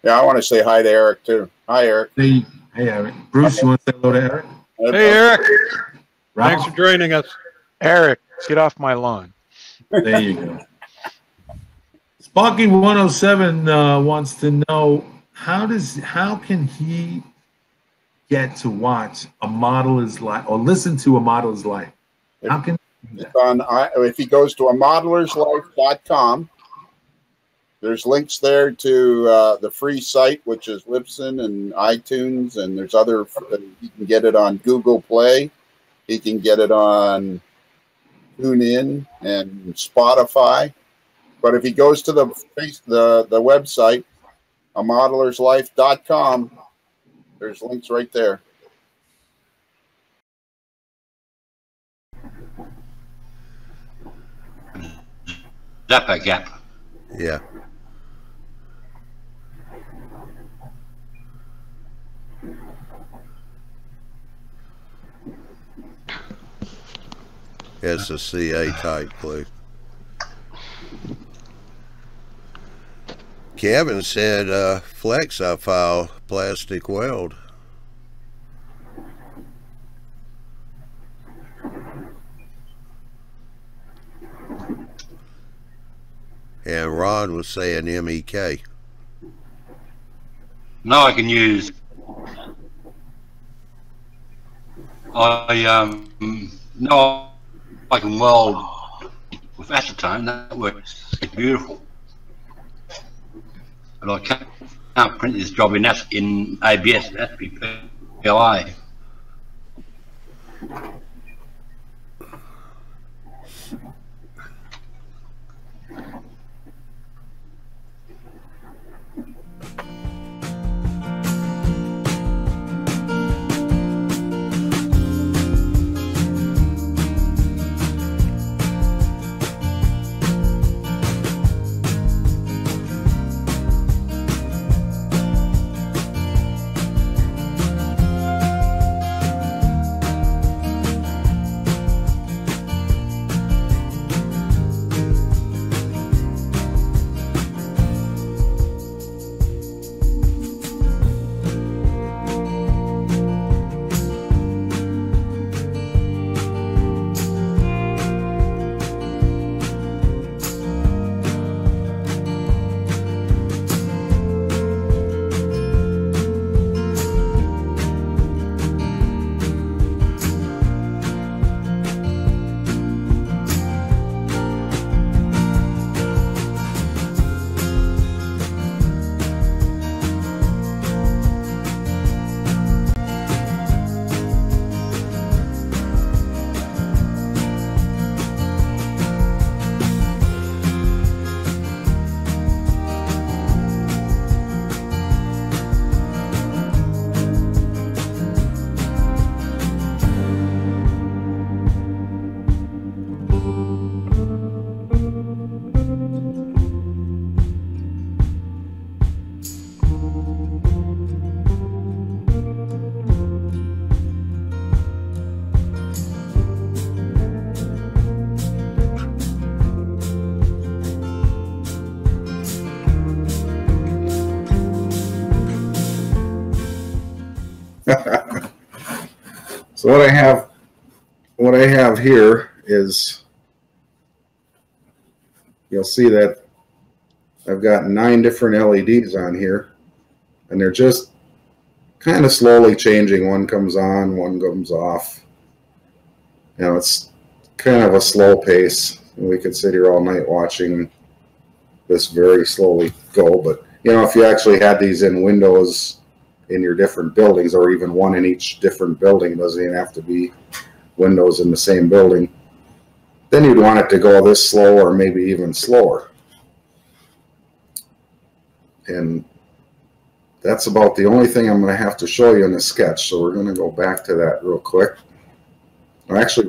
Yeah, I want to say hi to Eric too. Hi, Eric. Hey, Eric. Bruce, you want to say hello to Eric? Hey, Eric. Ralph? Thanks for joining us. Eric, get off my lawn. There you go. Sparky 107 wants to know how can he get to watch a modeler's life or listen to a modeler's life? How can if he goes to amodelerslife.com, there's links there to the free site, which is Libsyn and iTunes, and there's other. You can get it on Google Play. He can get it on TuneIn and Spotify. But if he goes to the website, amodelerslife.com, there's links right there. Zappa gap. Yeah. It's a CA type glue. Kevin said Flex-I-File plastic weld. And Ron was saying MEK. No, I can use. No, I can weld with acetone. That works beautiful. But I can't print this job in ABS. It has to be PLA. So what I have here is, you'll see that I've got 9 different LEDs on here, and they're just kind of slowly changing. One comes on, one comes off. You know, it's kind of a slow pace. We could sit here all night watching this very slowly go, but you know, if you actually had these in windows in your different buildings, or even one in each different building, doesn't even have to be windows in the same building, then you'd want it to go this slow or maybe even slower. And that's about the only thing I'm going to have to show you in the sketch. So we're going to go back to that real quick. Actually,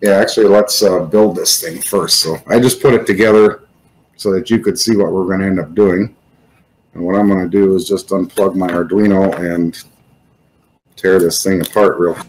let's build this thing first. So I just put it together so that you could see what we're going to end up doing. And what I'm going to do is just unplug my Arduino and tear this thing apart real quick.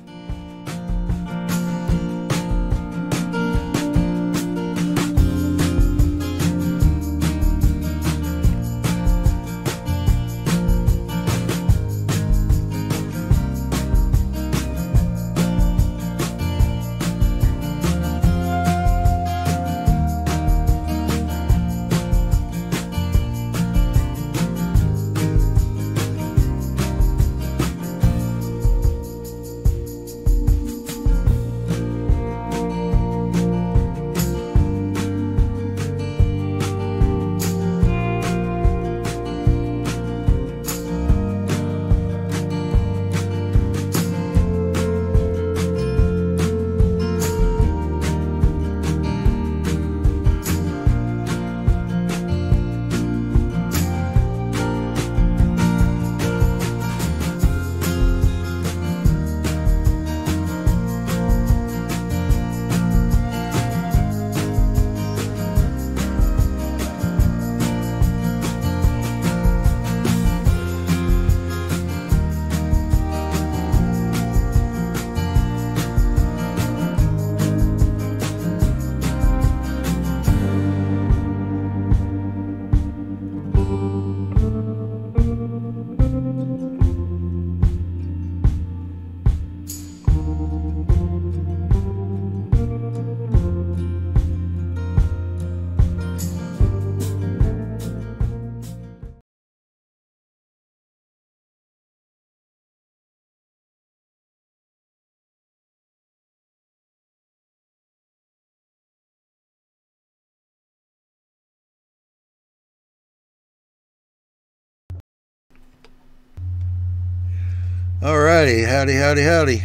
righty, howdy, howdy, howdy.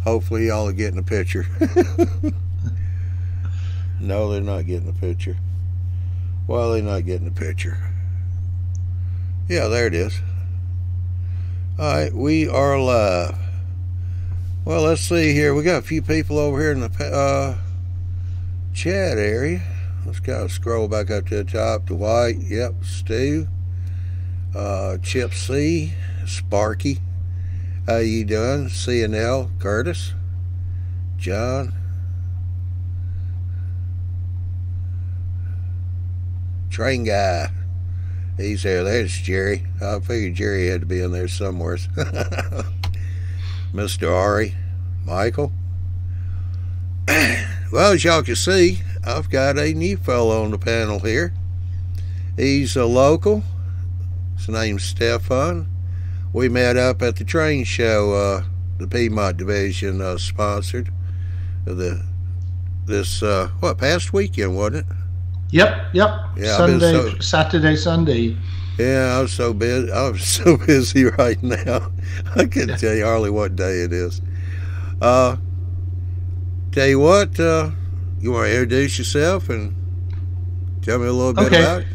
Hopefully y'all are getting a picture. No, they're not getting a picture. Well, they're not getting a picture. Yeah, there it is. Alright, we are live. Well, let's see here. We got a few people over here in the chat area. Let's kind of scroll back up to the top. Dwight, yep, Stu, Chip C, Sparky, how you doing? CNL, Curtis, John, Train Guy, he's there. There's Jerry. I figured Jerry had to be in there somewhere. Mr. Ari, Michael. Well, as y'all can see, I've got a new fellow on the panel here. He's a local. His name's Stefan. We met up at the train show the Piedmont Division sponsored this past weekend, wasn't it? Yep. Yeah, Sunday, Saturday, Sunday. Yeah, I'm so busy right now. I couldn't tell you hardly what day it is. Tell you what, you want to introduce yourself and tell me a little bit about it?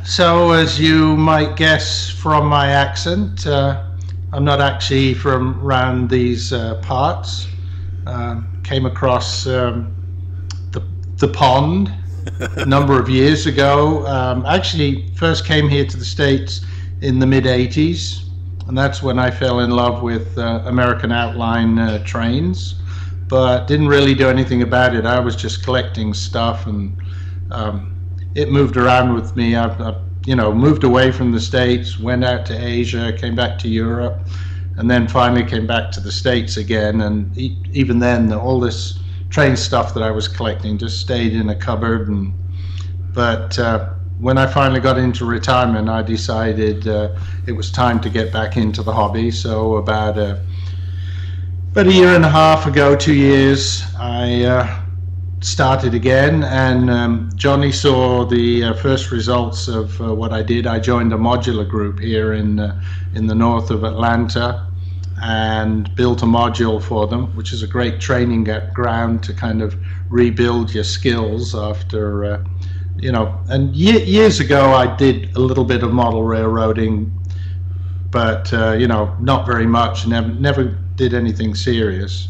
So, as you might guess from my accent, I'm not actually from around these parts. Came across the pond a number of years ago. Actually, first came here to the States in the mid-'80s, and that's when I fell in love with American outline trains, but didn't really do anything about it. I was just collecting stuff, and it moved around with me. I moved away from the States, went out to Asia, came back to Europe, and then finally came back to the States again. And even then, all this train stuff that I was collecting just stayed in a cupboard. But when I finally got into retirement, I decided it was time to get back into the hobby. So about a year and a half ago, 2 years, I started again, and Johnny saw the first results of what I did. I joined a modular group here in the north of Atlanta and built a module for them, which is a great training ground to kind of rebuild your skills after, and years ago I did a little bit of model railroading, but, not very much, never did anything serious.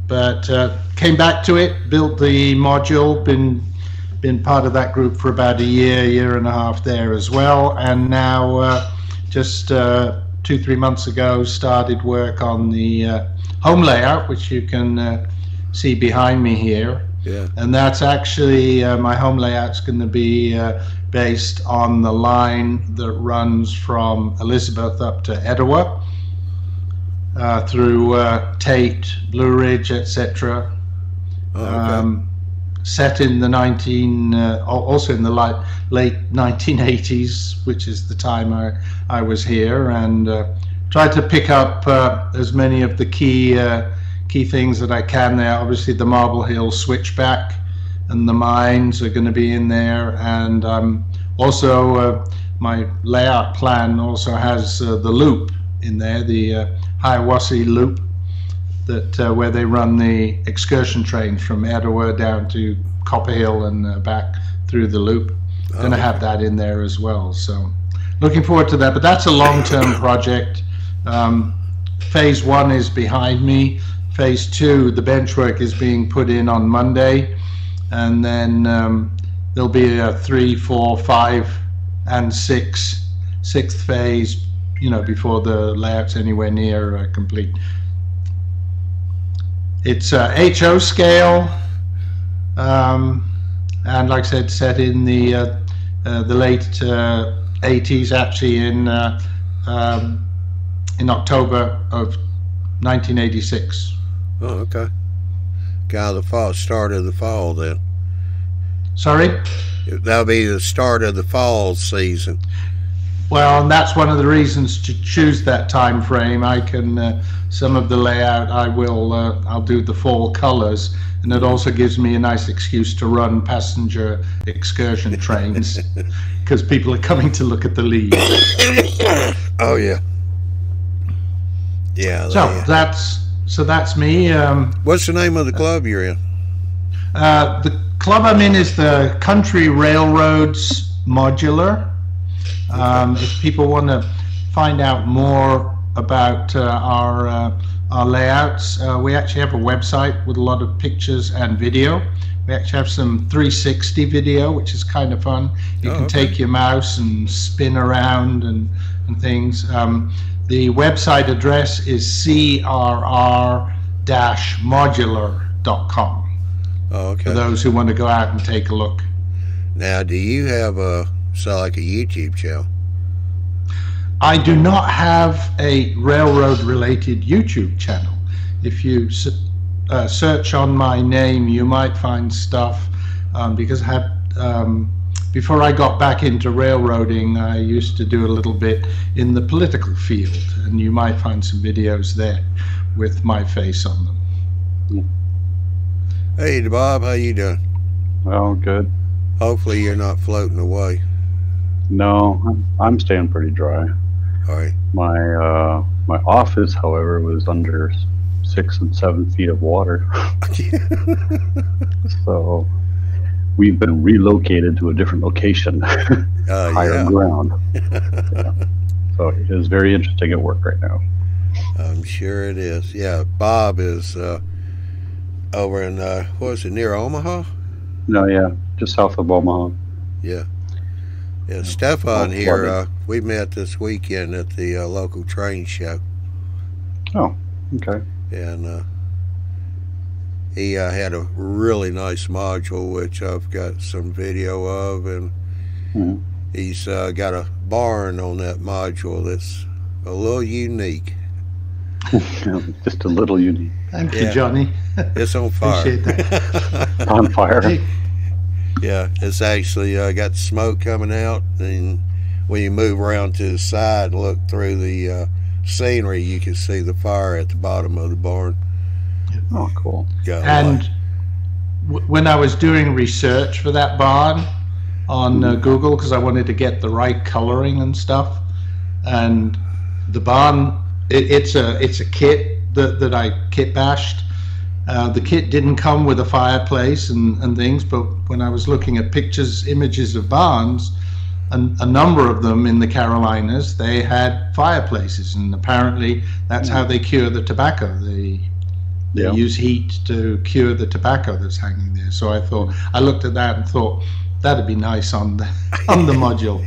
But came back to it, built the module, been part of that group for about a year and a half there as well, and now just 2-3 months ago started work on the home layout, which you can see behind me here. Yeah. And that's actually my home layout's going to be based on the line that runs from Elizabeth up to Etowah. Through Tate, Blue Ridge, etc. Set in the also in the late 1980s, which is the time I was here, and tried to pick up as many of the key things that I can there. Obviously, the Marble Hill switchback and the mines are going to be in there, and also my layout plan also has the loop in there, the Hiawassee Loop, that where they run the excursion trains from Etowah down to Copper Hill and back through the loop. Going to have that in there as well. So looking forward to that. But that's a long-term project. Phase 1 is behind me. Phase 2, the bench work is being put in on Monday, and then there'll be a 3, 4, 5, and sixth phase, before the layout's anywhere near complete. It's HO scale, and like I said, set in the late 80s, actually in October of 1986. Oh, okay. Kind of the start of the fall then. Sorry? That'll be the start of the fall season. Well, and that's one of the reasons to choose that time frame. I can some of the layout I'll do the fall colors, and it also gives me a nice excuse to run passenger excursion trains because people are coming to look at the leaves. Oh yeah. Yeah. So that's me. What's the name of the club you're in? The club I'm in is the Country Railroads Modular. If people want to find out more about our layouts, we actually have a website with a lot of pictures and video. We actually have some 360 video, which is kind of fun. You can take your mouse and spin around and things. The website address is crr-modular.com. Oh, okay. For those who want to go out and take a look. Now, do you have like a YouTube channel? I do not have a railroad-related YouTube channel. If you search on my name, you might find stuff because I had before I got back into railroading, I used to do a little bit in the political field, and you might find some videos there with my face on them. Hey, Bob, how you doing? Well, good. Hopefully you're not floating away. No, I'm staying pretty dry. All right. My office, however, was under 6 and 7 feet of water. So we've been relocated to a different location, higher ground. Yeah. So it is very interesting at work right now. I'm sure it is. Yeah, Bob is over in, what is it, near Omaha? No, yeah, just south of Omaha. Yeah. Yeah, Stefan here, we met this weekend at the local train show. Oh, okay. And he had a really nice module, which I've got some video of, and he's got a barn on that module that's a little unique. Just a little unique. Thank you, Johnny. It's on fire. Appreciate that. On fire. Yeah, it's actually got smoke coming out, and when you move around to the side and look through the scenery, you can see the fire at the bottom of the barn. Oh, cool. And when I was doing research for that barn on Google, because I wanted to get the right coloring and stuff, and the barn, it's a kit that I kit bashed. The kit didn't come with a fireplace and things, but when I was looking at images of barns, a number of them in the Carolinas, they had fireplaces, and apparently that's how they cure the tobacco. They use heat to cure the tobacco that's hanging there. So I looked at that and thought that'd be nice on the module.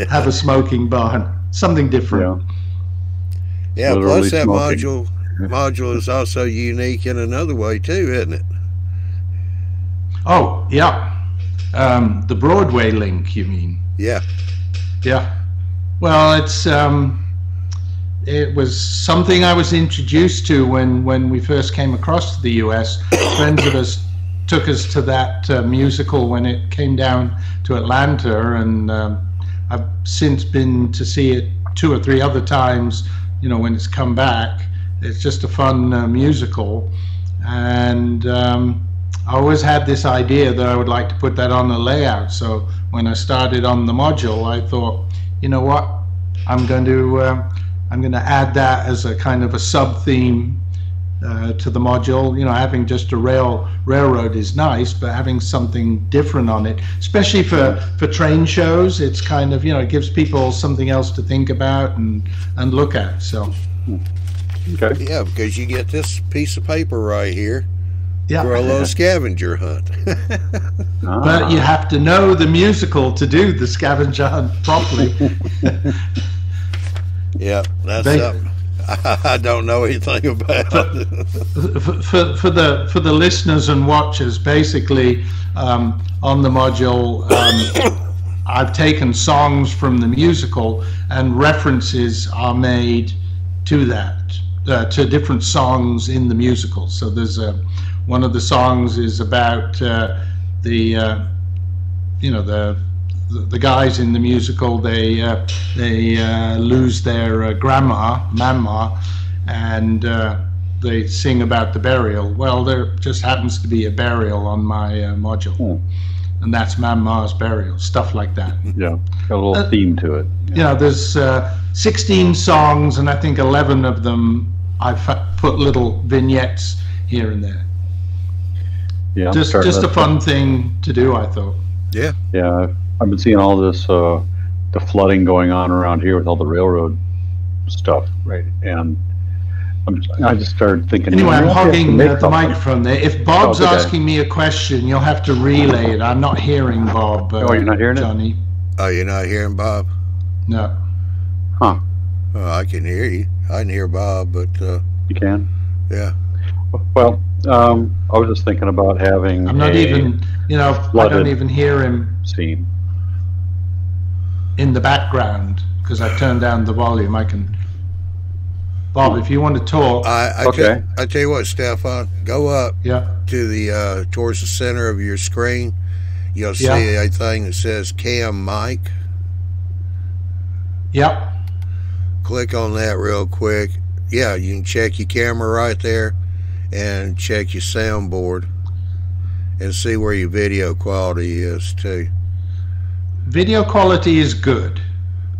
Have a smoking barn, something different. Yeah, plus that module is also unique in another way too, isn't it? Oh, yeah. The Broadway link, you mean? Yeah. Yeah. Well, it was something I was introduced to when we first came across to the US. Friends of us took us to that musical when it came down to Atlanta, and I've since been to see it 2 or 3 other times, when it's come back. It's just a fun musical, and I always had this idea that I would like to put that on a layout. So when I started on the module, I thought, you know what, I'm going to add that as a kind of a sub theme to the module. Having just a railroad is nice, but having something different on it, especially for train shows, it's kind of, it gives people something else to think about and look at. So. Okay. Yeah, because you get this piece of paper right here for a little scavenger hunt. But you have to know the musical to do the scavenger hunt properly. Yeah, that's something I don't know anything about. For the listeners and watchers, basically on the module, I've taken songs from the musical, and references are made to that. To different songs in the musical. So there's one of the songs is about the guys in the musical. They lose their mama, and they sing about the burial. Well, there just happens to be a burial on my module, and that's Mama's burial. Stuff like that. Yeah, got a little theme to it. There's 16 songs, and I think 11 of them I've put little vignettes here and there. Yeah, Just a fun thing to do, I thought. Yeah. Yeah, I've been seeing all this, the flooding going on around here with all the railroad stuff, right? And I just started thinking. Anyway, I'm hogging the something. microphone there. If Bob's okay. asking me a question, you'll have to relay it. I'm not hearing Bob. Oh, you're not hearing it? Johnny? Oh, you're not hearing Bob? No. Huh? Oh, I can hear you. I can hear Bob, but You can? yeah. Well, I was just thinking about having. I'm not even, I don't flooded even hear him scene. in the background because I turned down the volume. I can. Bob, if you want to talk. I tell you what, Stefan, go up Yeah. to the towards the center of your screen. You'll see a thing that says Cam Mic. Yep. Click on that real quick. Yeah, you can check your camera right there and check your soundboard and see where your video quality is too. Video quality is good.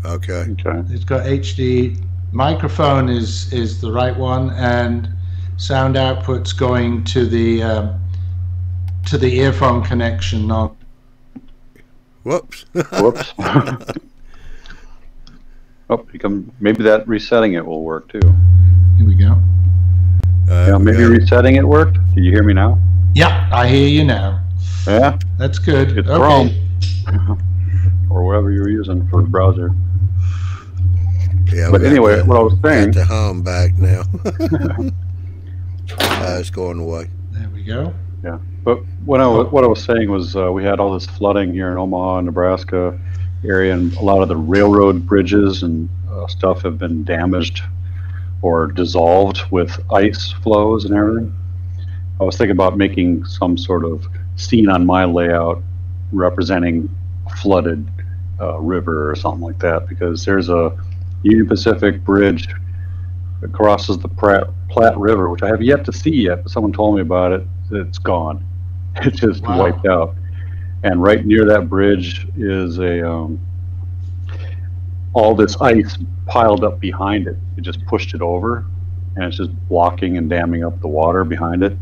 Okay. Okay. It's got HD. Microphone is the right one, and sound output's going to the earphone connection. On. Whoops. Whoops. Oh, maybe that resetting it will work too. Here we go. Yeah, maybe resetting it worked. Did you hear me now? Yeah, I hear you now. Yeah. That's good. It's okay. Chrome. Or whatever you're using for the browser. Yeah, but anyway, what I was saying. Got the hum back now. It's going away. There we go. Yeah, but what I was saying was we had all this flooding here in Omaha, Nebraska area, and a lot of the railroad bridges and stuff have been damaged or dissolved with ice flows and everything. I was thinking about making some sort of scene on my layout representing a flooded river or something like that, because there's a Union Pacific bridge that crosses the Platte River, which I have yet to see yet, but someone told me about it. It's gone. It's just wiped out. And right near that bridge is all this ice piled up behind it. It just pushed it over, and it's just blocking and damming up the water behind it.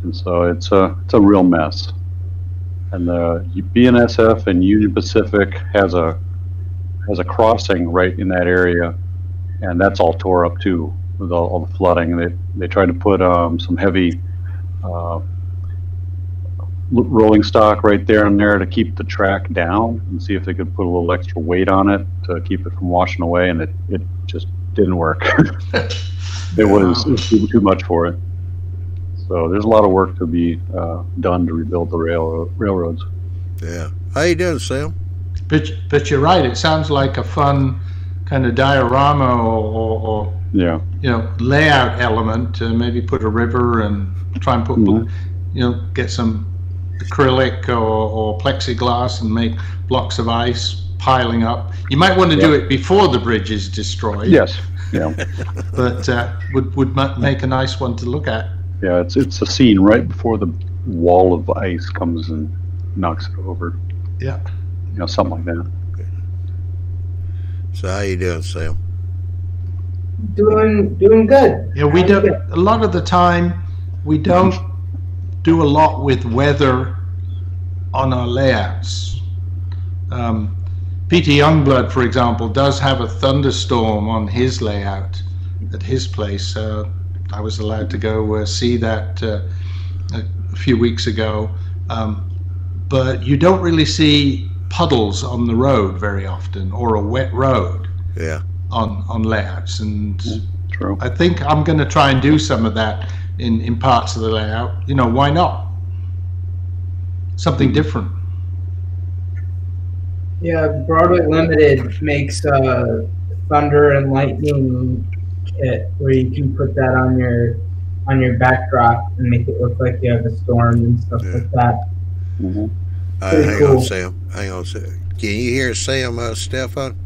And so it's a real mess. And the BNSF and Union Pacific has a crossing right in that area, and that's all tore up too with all the flooding. They tried to put some heavy rolling stock right there and there to keep the track down and see if they could put a little extra weight on it to keep it from washing away, and it just didn't work. It was too much for it. So there's a lot of work to be done to rebuild the railroads. Yeah. How you doing, Sam? But you're right. It sounds like a fun kind of diorama or layout element to maybe put a river and try and put get some acrylic or plexiglass and make blocks of ice piling up. You might want to do it before the bridge is destroyed. Yes. Yeah. But would make a nice one to look at. Yeah, it's a scene right before the wall of ice comes and knocks it over. Yeah. Something like that. So how you doing, Sam? Doing good. Yeah, we don't. A lot of the time, we don't do a lot with weather on our layouts. Peter Youngblood, for example, does have a thunderstorm on his layout at his place. I was allowed to go see that a few weeks ago, but you don't really see puddles on the road very often, or a wet road on layouts. And True. I think I'm going to try and do some of that in parts of the layout. Why not? Something different. Yeah, Broadway Limited makes a thunder and lightning kit where you can put that on your backdrop and make it look like you have a storm and stuff like that. Mm-hmm. Hang on, Sam. Hang on, Sam. Can you hear Sam, Stefan?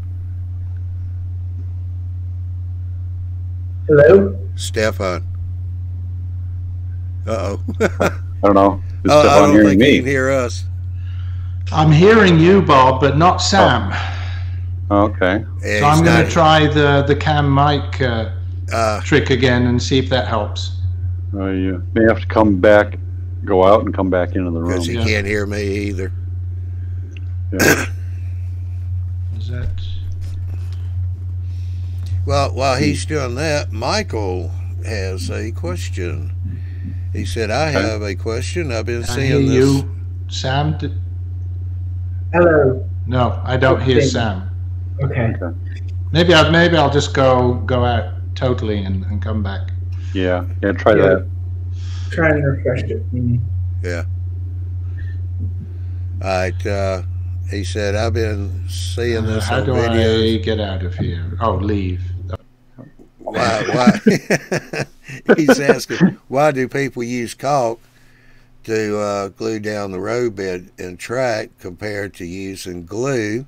Hello? Stefan. Uh-oh. I don't know. Is I Stefan don't hearing think me? he can hear us. I'm hearing you, Bob, but not Sam. Okay. So I'm going to try the cam mic trick again and see if that helps. You may have to come back, go out and come back into the room. Because he can't hear me either. Yeah. Is that? Well, while he's doing that, Michael has a question. He said, I have a question. I've been seeing this. You, Sam? Hello. No, I don't hear Sam. Okay. Maybe I'll just go out totally and come back. Yeah, try that. Try and refresh it. Yeah. All right. He said, I've been seeing this How on do videos. I get out of here? Oh, leave. Why? He's asking, why do people use caulk to glue down the roadbed and track compared to using glue?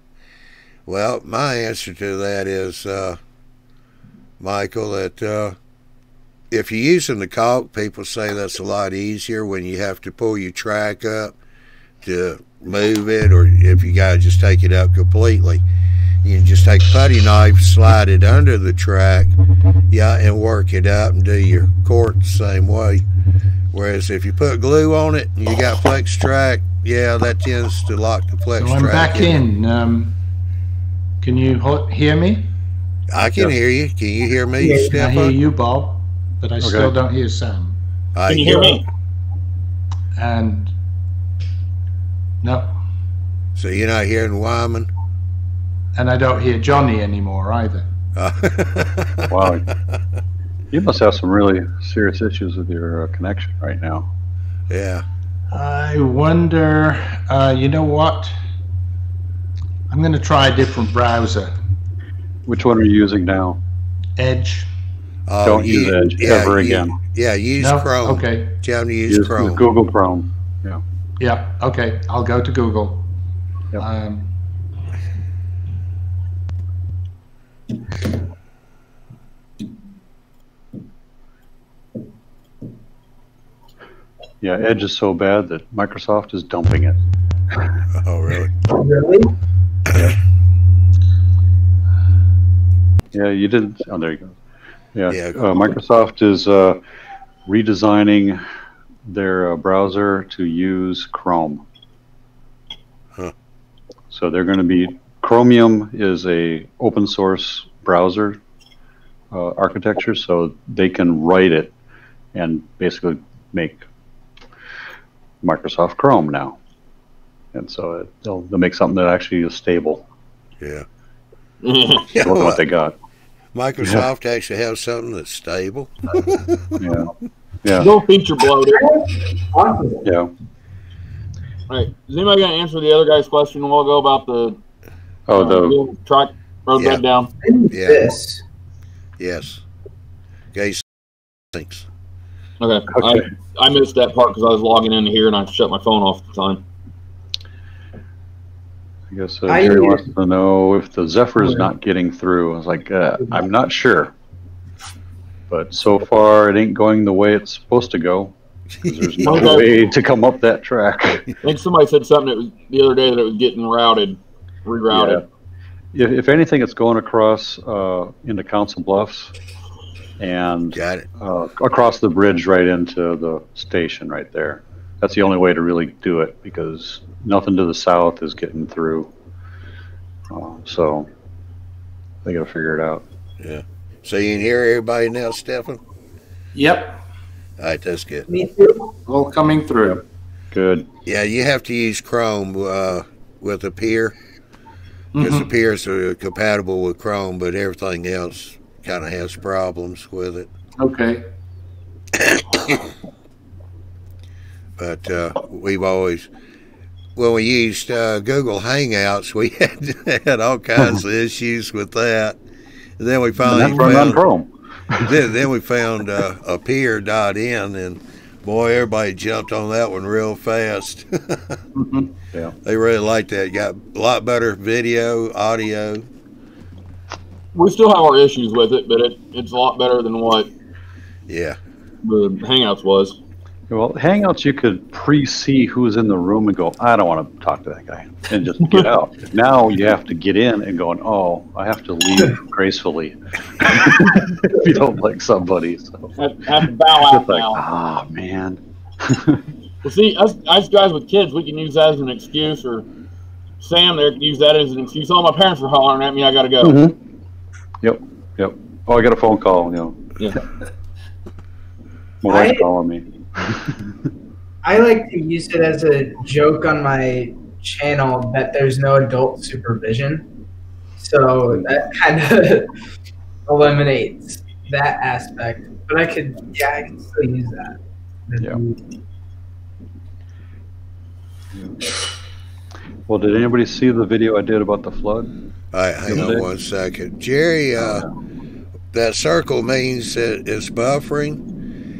Well, my answer to that is, Michael, that if you're using the caulk, people say that's a lot easier when you have to pull your track up to move it, or if you got to just take it up completely. You can just take a putty knife, slide it under the track, and work it up and do your cork the same way. Whereas if you put glue on it and you got flex track, that tends to lock the flex So I'm track back in. Can you hear me? I can hear you. Can you hear me, I Stefan? hear you, Bob, but I still don't hear Sam. Can you hear me? And no. So you're not hearing Wyman? And I don't hear Johnny anymore either. Wow. You must have some really serious issues with your connection right now. Yeah. I wonder, you know what? I'm going to try a different browser. Which one are you using now? Edge. Don't use Edge ever again. Use Chrome. Okay. Tell him to use Chrome. Google Chrome. Yeah. Yeah, okay. I'll go to Google. Yep. Yeah, Edge is so bad that Microsoft is dumping it. Oh, really? Really? Yeah, you didn't. Oh, there you go. Yeah. Microsoft is redesigning their browser to use Chrome. Huh. So they're going to be, Chromium is a open source browser architecture, so they can write it and basically make Microsoft Chrome now. And so they'll make something that actually is stable. Yeah. Look at what they got. Microsoft actually has something that's stable. Yeah. No feature bloated. Awesome. Yeah. All right. Is anybody going to answer the other guy's question a while ago about the track roadbed down? This. Yes. Okay. Thanks. Okay. I missed that part because I was logging in here and I shut my phone off at the time. I guess Jerry wants to know if the Zephyr is not getting through. I was like, I'm not sure. But so far, it ain't going the way it's supposed to go. There's no way to come up that track. I think somebody said something the other day that it was getting rerouted. Yeah. If anything, it's going across into Council Bluffs and across the bridge right into the station right there. That's the only way to really do it because nothing to the south is getting through. So they got to figure it out. Yeah. So you can hear everybody now, Stefan? Yep. All right, that's good. Me too. All coming through. Good. Yeah, you have to use Chrome with Appear because Appear is compatible with Chrome, but everything else kind of has problems with it. Okay. But we've always, when we used Google Hangouts, we had all kinds of issues with that. And then we finally found Chrome. then we found Appear.in, and boy, everybody jumped on that one real fast. Yeah, they really liked that. Got a lot better video, audio. We still have our issues with it, but it's a lot better than what the Hangouts was. Well, Hangouts, you could pre-see who's in the room and go, I don't want to talk to that guy, and just get out. Now you have to get in and go, oh, I have to leave gracefully if you don't like somebody. So. Have to bow out like, now. ah, man. Well, see, us guys with kids, we can use that as an excuse, or Sam there can use that as an excuse. Oh, my parents are hollering at me, I got to go. Mm-hmm. Yep. Oh, I got a phone call, Yeah. My wife's calling me. I like to use it as a joke on my channel that there's no adult supervision. So that kind of eliminates that aspect. But I could still use that. Yeah. Well, did anybody see the video I did about the flood? Hang on 1 second. Jerry, that circle means that it's buffering.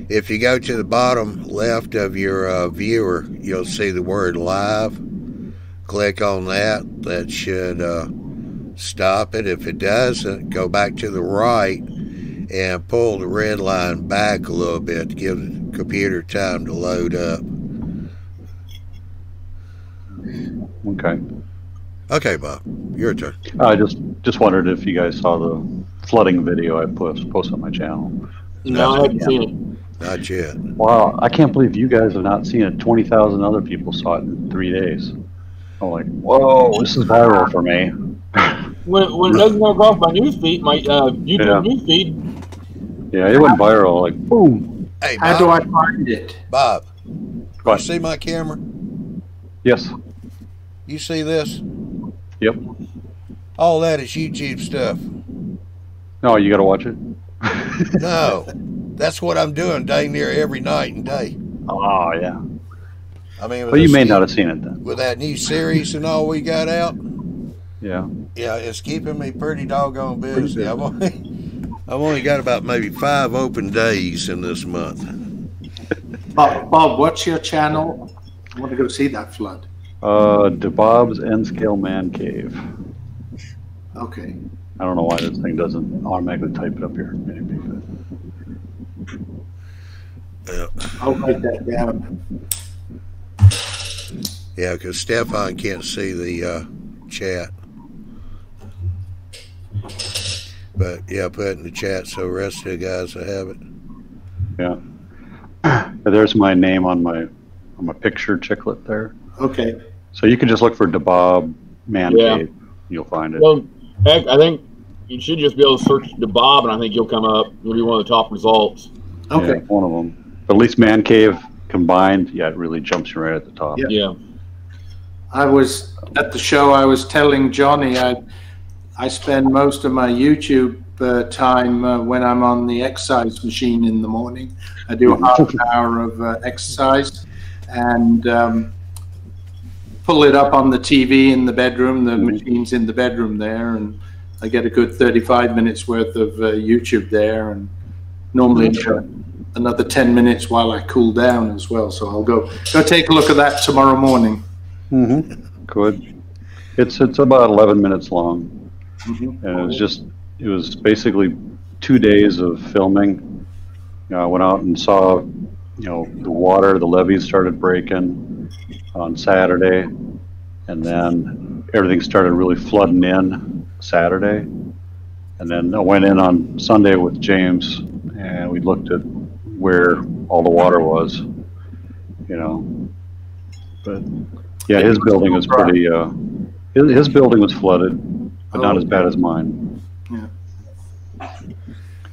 If you go to the bottom left of your viewer, you'll see the word live. Click on that. That should stop it. If it doesn't, go back to the right and pull the red line back a little bit to give the computer time to load up. Okay, Bob, your turn. I just wondered if you guys saw the flooding video I posted on my channel. No, I haven't seen it. Not yet. Wow, I can't believe you guys have not seen it. 20,000 other people saw it in 3 days. I'm like, whoa, this is viral for me. When it doesn't go across my newsfeed, my YouTube newsfeed. Yeah, it went viral, like, boom. Hey, Bob, how do I find it? Bob, you see my camera? Yes. You see this? Yep. All that is YouTube stuff. No, you got to watch it? No. That's what I'm doing dang near every night and day. Oh, yeah. I mean, well, you may not have seen it then. With that new series and all we got out. Yeah. Yeah, it's keeping me pretty doggone busy. I've only got about maybe 5 open days in this month. Bob, what's your channel? I want to go see that flood. DeBob's N-Scale Man Cave. Okay. I don't know why this thing doesn't automatically type it up here. Maybe, but. I'll write that down. Yeah, because Stefan can't see the chat. But yeah, put it in the chat so the rest of the guys will have it. Yeah. There's my name on my picture chiclet there. Okay. So you can just look for DeBob Man Cave. You'll find it. Well, heck, I think you should just be able to search DeBob, and I think you'll come up. You'll be one of the top results. Okay. Yeah, one of them. But at least Man Cave combined, yeah, it really jumps you right at the top. Yeah. I was at the show. I was telling Johnny I spend most of my YouTube time when I'm on the exercise machine in the morning. I do half an hour of exercise and pull it up on the TV in the bedroom. The machine's in the bedroom there, and I get a good 35 minutes worth of YouTube there, and normally another 10 minutes while I cool down as well. So I'll go take a look at that tomorrow morning. Good. It's about 11 minutes long. And it was basically 2 days of filming. I went out and saw, the levees started breaking on Saturday, and then everything started really flooding in Saturday. And then I went in on Sunday with James, and we looked at where all the water was, But yeah, his building was pretty. His building was flooded, but not as bad as mine. Yeah.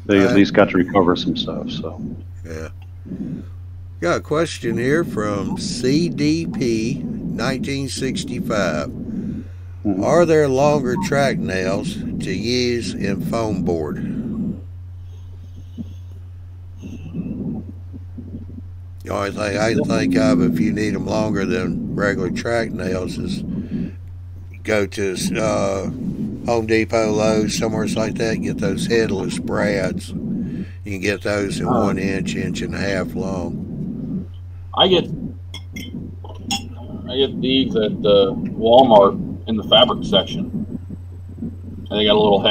They at least got to recover some stuff. So. Yeah. Got a question here from CDP 1965. Are there longer track nails to use in foam board? The only thing I can think of, if you need them longer than regular track nails, is go to Home Depot, Lowe's, somewhere like that, get those headless brads. You can get those in 1 inch, 1.5 inches long. I get these at Walmart in the fabric section, and they got a little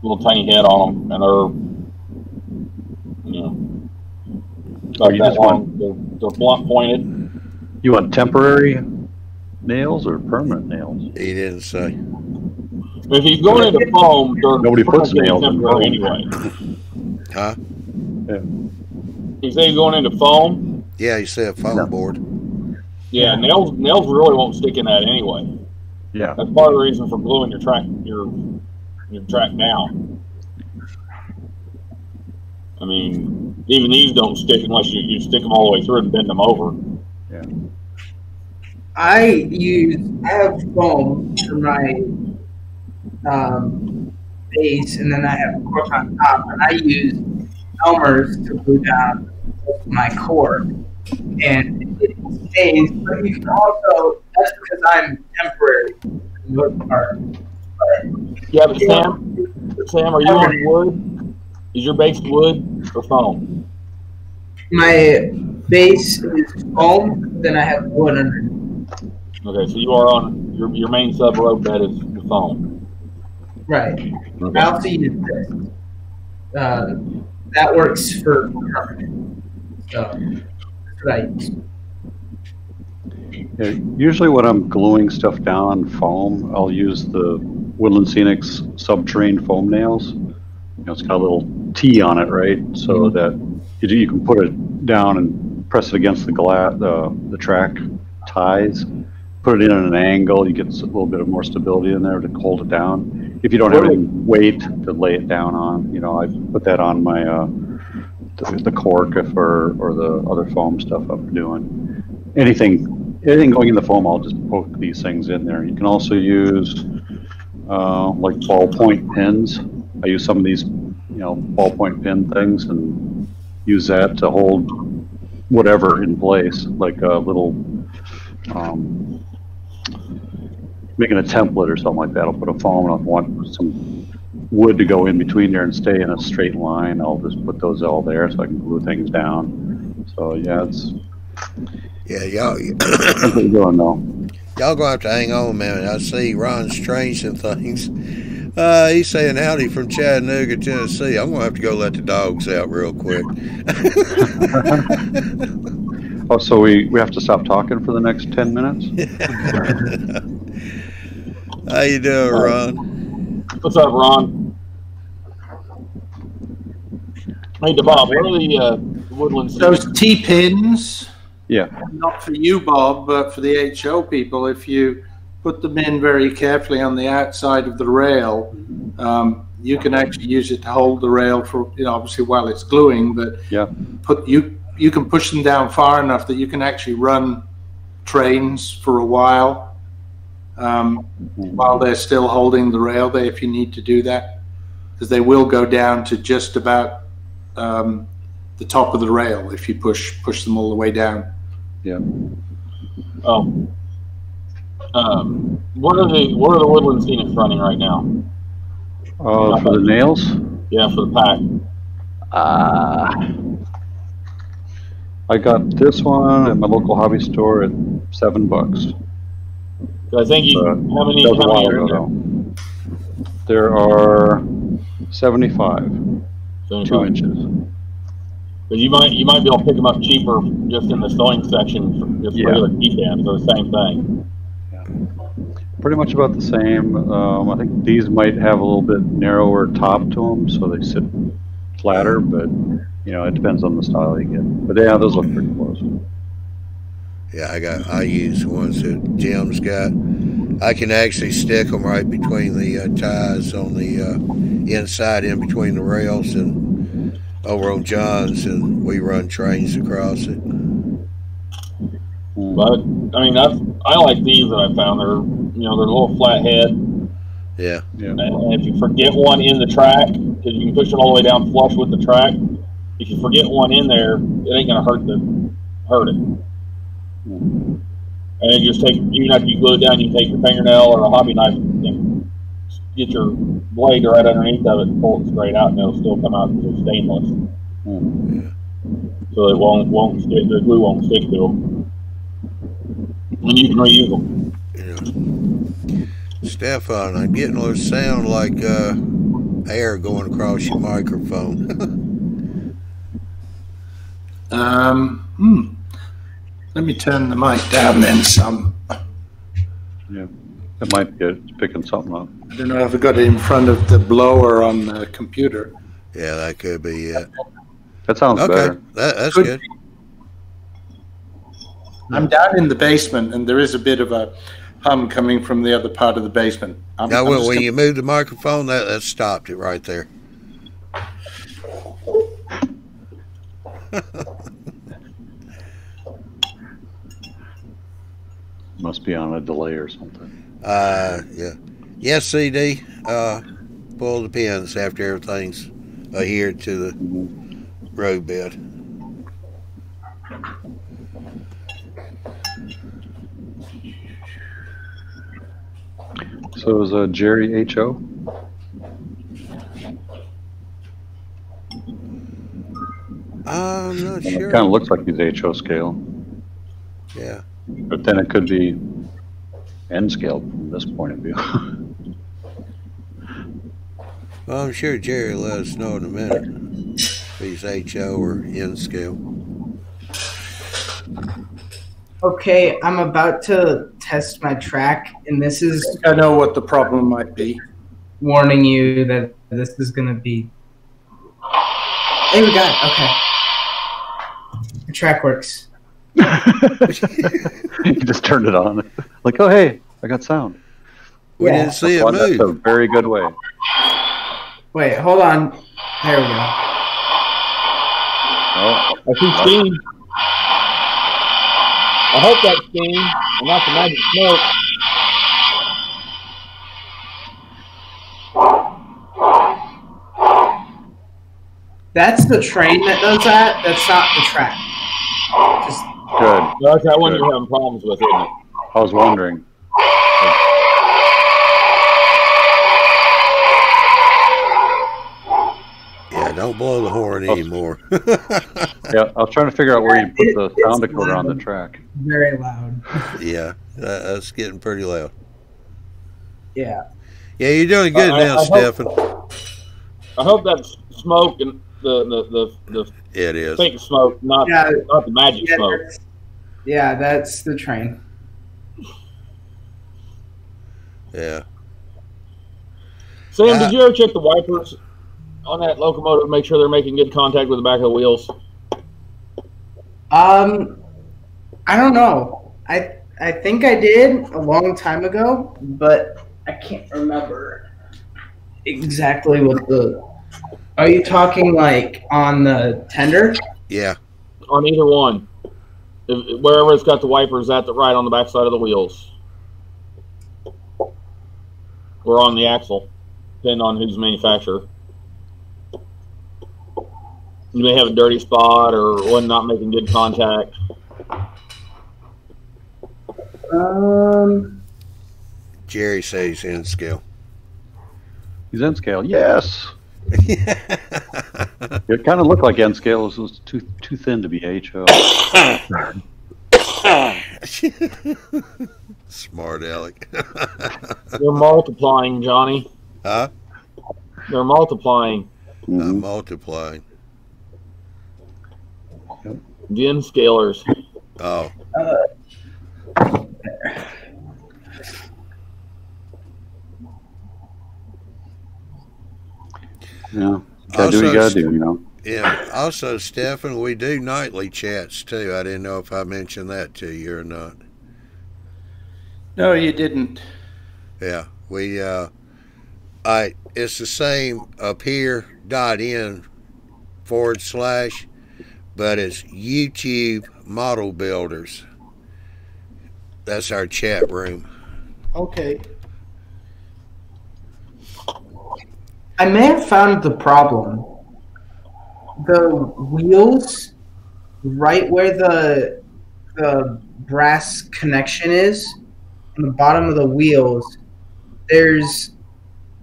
little tiny head on them, and they're Oh, you just want They're blunt pointed. You want temporary nails or permanent nails? He didn't say. If he's going into foam, Nobody puts nails in temporary foam. anyway. Huh? Yeah. He said he's going into foam. Yeah, he said foam board. Yeah, nails really won't stick in that anyway. Yeah. That's part of the reason for gluing your track down. I mean, even these don't stick unless you stick them all the way through and bend them over. Yeah. I have foam for my base, and then I have, of course, on top, and I use Elmer's to glue down my core, and it stays. But you can also, that's because I'm temporary for the most part. But, Yeah, but Sam, are you on wood? Is your base wood or foam? my base is foam, then I have wood underneath. Okay, so you are on your main sub road bed is the foam. Right. Okay. I also use this. That works for permanent. So that's what I use. Yeah, usually when I'm gluing stuff down on foam, I'll use the Woodland Scenics subterranean foam nails. It's got a little T on it, right? So that you can put it down and press it against the track ties. Put it in at an angle, you get a little bit of more stability in there to hold it down. If you don't have any weight to lay it down on, I put that on my the cork or the other foam stuff I'm doing. Anything going in the foam, I'll just poke these things in there. You can also use like ballpoint pins. I use some of these, ballpoint pin things and use that to hold whatever in place, like a little. Making a template or something like that. I'll put a foam and I'll want some wood to go in between there and stay in a straight line. I'll just put those all there so I can glue things down. So yeah, y'all gonna have to hang on a minute. I see Ron's changing things. He's saying howdy from Chattanooga, Tennessee. I'm gonna have to go let the dogs out real quick. Oh, so we have to stop talking for the next 10 minutes? How you doing, Ron? What's up, Ron? Hey, Bob, what are the Woodlands? Those T-pins, Yeah. not for you, Bob, but for the HO people, if you put them in very carefully on the outside of the rail, you can actually use it to hold the rail for, obviously while it's gluing, but Yeah. you can push them down far enough that you can actually run trains for a while they're still holding the rail there if you need to do that, because they will go down to just about the top of the rail if you push them all the way down. Yeah. What are the Woodland Scenics running right now? For the nails? Yeah, for the pack. I got this one at my local hobby store at $7. I think how many That was a while are ago, there? though. There are 75, 2 inches. But you might be able to pick them up cheaper just in the sewing section for just regular T-pins. They're the same thing. Yeah. Pretty much about the same. I think these might have a little bit narrower top to them, so they sit flatter, but it depends on the style you get. But yeah, those look pretty close. Yeah, I use the ones that Jim's got. I can actually stick them right between the ties on the inside, in between the rails, and over on John's, and we run trains across it. But I mean, I like these that I found. They're they're a little flat head. Yeah. And if you forget one in the track, because you can push it all the way down flush with the track, if you forget one in there, it ain't gonna hurt it. And then just even after you glue it down, you take your fingernail or a hobby knife and get your blade right underneath of it and pull it straight out, and it'll still come out because it's stainless. So it won't stick. The glue won't stick to them, and you can reuse them. Stefan, I'm getting a little sound like air going across your microphone. Let me turn the mic down then some. Yeah, it might be it's picking something up. I don't know if I got it in front of the blower on the computer. Yeah, that could be it. That sounds better. That's good. I'm down in the basement, and there is a bit of a hum coming from the other part of the basement. Now, when you moved the microphone, that stopped it right there. Must be on a delay or something. Yeah. Yes, CD. Pull the pins after everything's adhered to the road bed. So is Jerry H.O.? I'm not sure. It kind of looks like he's H.O. scale. Yeah. But then it could be N scale from this point of view. Well, I'm sure Jerry will let us know in a minute if he's HO or N scale. Okay, I'm about to test my track, and this is... I know what the problem might be. Warning you that this is going to be... Hey, we got it. Okay. The track works. You just turned it on. Like, oh, hey, I got sound. We didn't see it move. That's a very good way. Wait, hold on. There we go. I see steam. I hope that's steam and not the magic smoke. That's the train that does that. That's not the track. Just Good. No, that's that one you're having problems with, isn't it? I was wondering. Yeah, don't blow the horn anymore. Yeah, I was trying to figure out where you put the sound decoder on the track. very loud. Yeah, that's getting pretty loud. Yeah. Yeah, you're doing good now, Stefan. I hope that's smoke and the It is. fake smoke, not the magic smoke. That's the train. Yeah. Sam, did you ever check the wipers on that locomotive to make sure they're making good contact with the back of the wheels? I don't know. I think I did a long time ago, but I can't remember exactly what the... Are you talking like on the tender? Yeah. On either one. Wherever it's got the wipers at, right on the back side of the wheels. Or on the axle, depending on who's manufacturer. You may have a dirty spot or one not making good contact. Jerry says N scale. He's N scale. Yes. It kind of looked like N scale. It was too thin to be HO. Smart Alec. They're multiplying, Johnny. Huh? They're multiplying. Multiplying. The N scalers. Oh. Yeah. Gotta do what you gotta do, you know. Yeah. Also, Stefan, we do nightly chats too. I didn't know if I mentioned that to you or not. No, you didn't. Yeah. We it's the same up here .in / but it's YouTube Model Builders. That's our chat room. Okay. I may have found the problem. The wheels, right where the brass connection is, on the bottom of the wheels, there's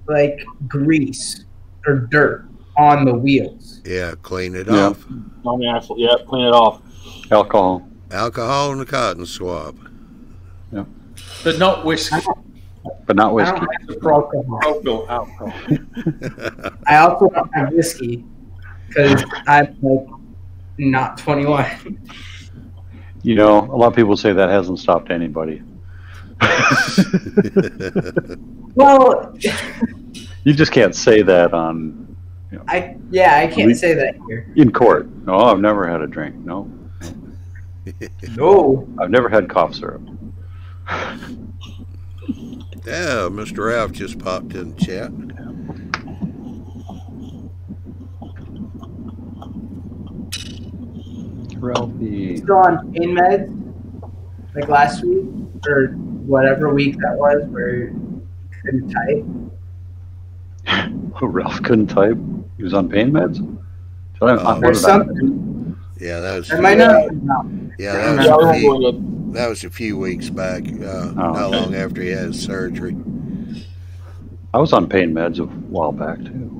like grease or dirt on the wheels. Yeah, clean it off. On the axle, yeah, clean it off. Alcohol. Alcohol and a cotton swab. Yeah. But not whiskey. But not whiskey. I don't have the alcohol. Propyl alcohol. I also don't have whiskey because I'm like not 21. You know, a lot of people say that hasn't stopped anybody. Well, You just can't say that on. You know, I can't say that here. in court. No, I've never had a drink. No, No. I've never had cough syrup. Yeah, Mr. Ralph just popped in the chat. Ralphie. Still on pain meds, like last week or whatever week that was, where you couldn't type. Oh, Ralph couldn't type. He was on pain meds. There's something. Yeah, that was. Am I not? No. Yeah, Yeah, that was a few weeks back. Not long after he had his surgery. I was on pain meds a while back too.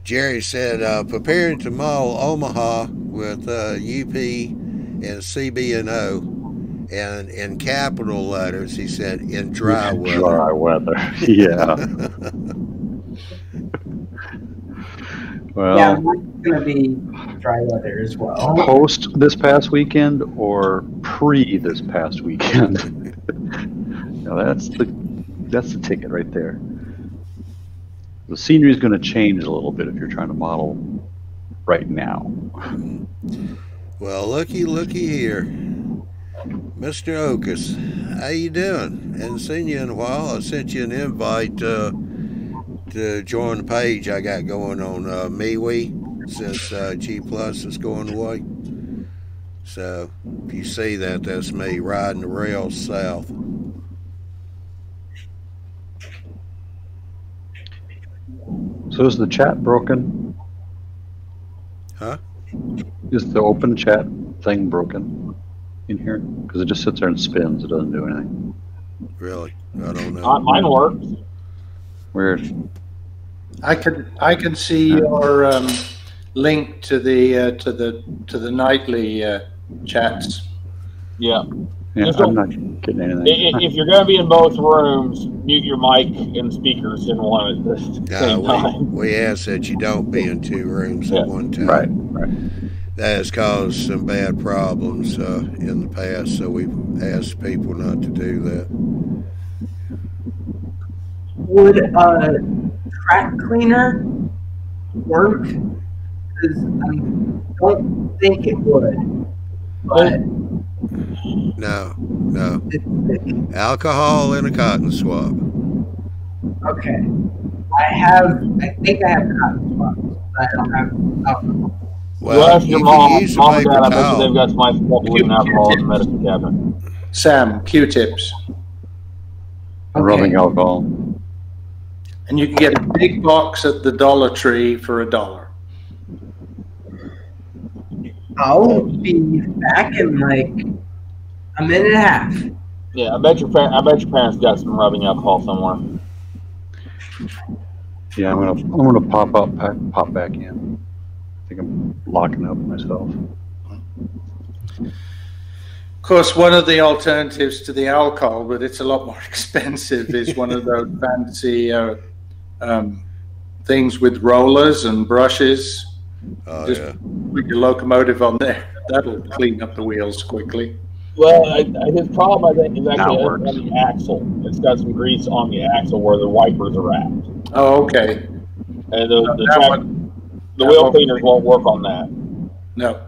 Jerry said, preparing to maul Omaha with UP and CB&O, and in capital letters, he said, in dry weather. Dry weather, yeah. Well, Yeah, mine's gonna be dry weather as well. post this past weekend or pre this past weekend? Now that's the ticket right there. The scenery is going to change a little bit if you're trying to model right now. Well, looky here. Mr. Okus, how you doing? Hadn't seen you in a while. I sent you an invite to join the page I got going on MeWe since G Plus is going away. So if you see that, that's me riding the rails south. So is the chat broken? Huh? Is the open chat thing broken in here? Because it just sits there and spins. It doesn't do anything. Really? I don't know. Mine works. Weird. I can see your link to the nightly chats. Yeah. Yeah, Just I'm not getting anything. If you're going to be in both rooms, mute your mic and speakers in one at the same time. We ask that you don't be in two rooms at one time. Right. That has caused some bad problems in the past, so we've asked people not to do that. Would a track cleaner work? Because I don't think it would. But No. Alcohol and a cotton swab. okay. I think I have cotton swabs, but I don't have alcohol. Well, Ask your mom and dad, I bet you towel. they've got some nice bubbling alcohol in the medicine cabinet. Sam, Q-tips. Rubbing alcohol. And you can get a big box at the Dollar Tree for $1. I'll be back in like a minute and a half. Yeah, I bet your parents got some rubbing alcohol somewhere. Yeah, I'm gonna pop back in. I think I'm locking up myself. Of course, one of the alternatives to the alcohol, but it's a lot more expensive, is one of those fancy things with rollers and brushes. Just put your locomotive on there. That'll clean up the wheels quickly. Well, his problem, I think, is actually on the axle. It's got some grease on the axle where the wipers are at. Oh, okay. And the wheel cleaners won't work on that. No.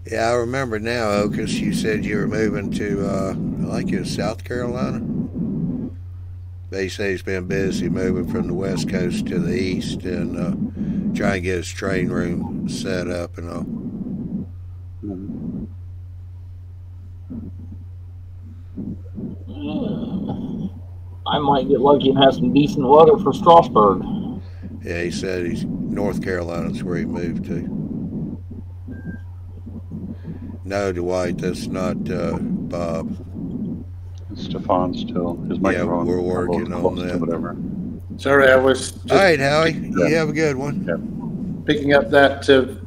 Yeah, I remember now, Okus, you said you were moving to, I think it was South Carolina. They say he's been busy moving from the West Coast to the East and trying to get his train room set up and all. I might get lucky and have some decent weather for Strasburg. Yeah, he said he's North Carolina's where he moved to. No, Dwight, that's not Bob. Stefan still. His microphone. Yeah, we're working on that. Whatever. Sorry, I was just all right, Howie. You have a good one. Yeah. picking up that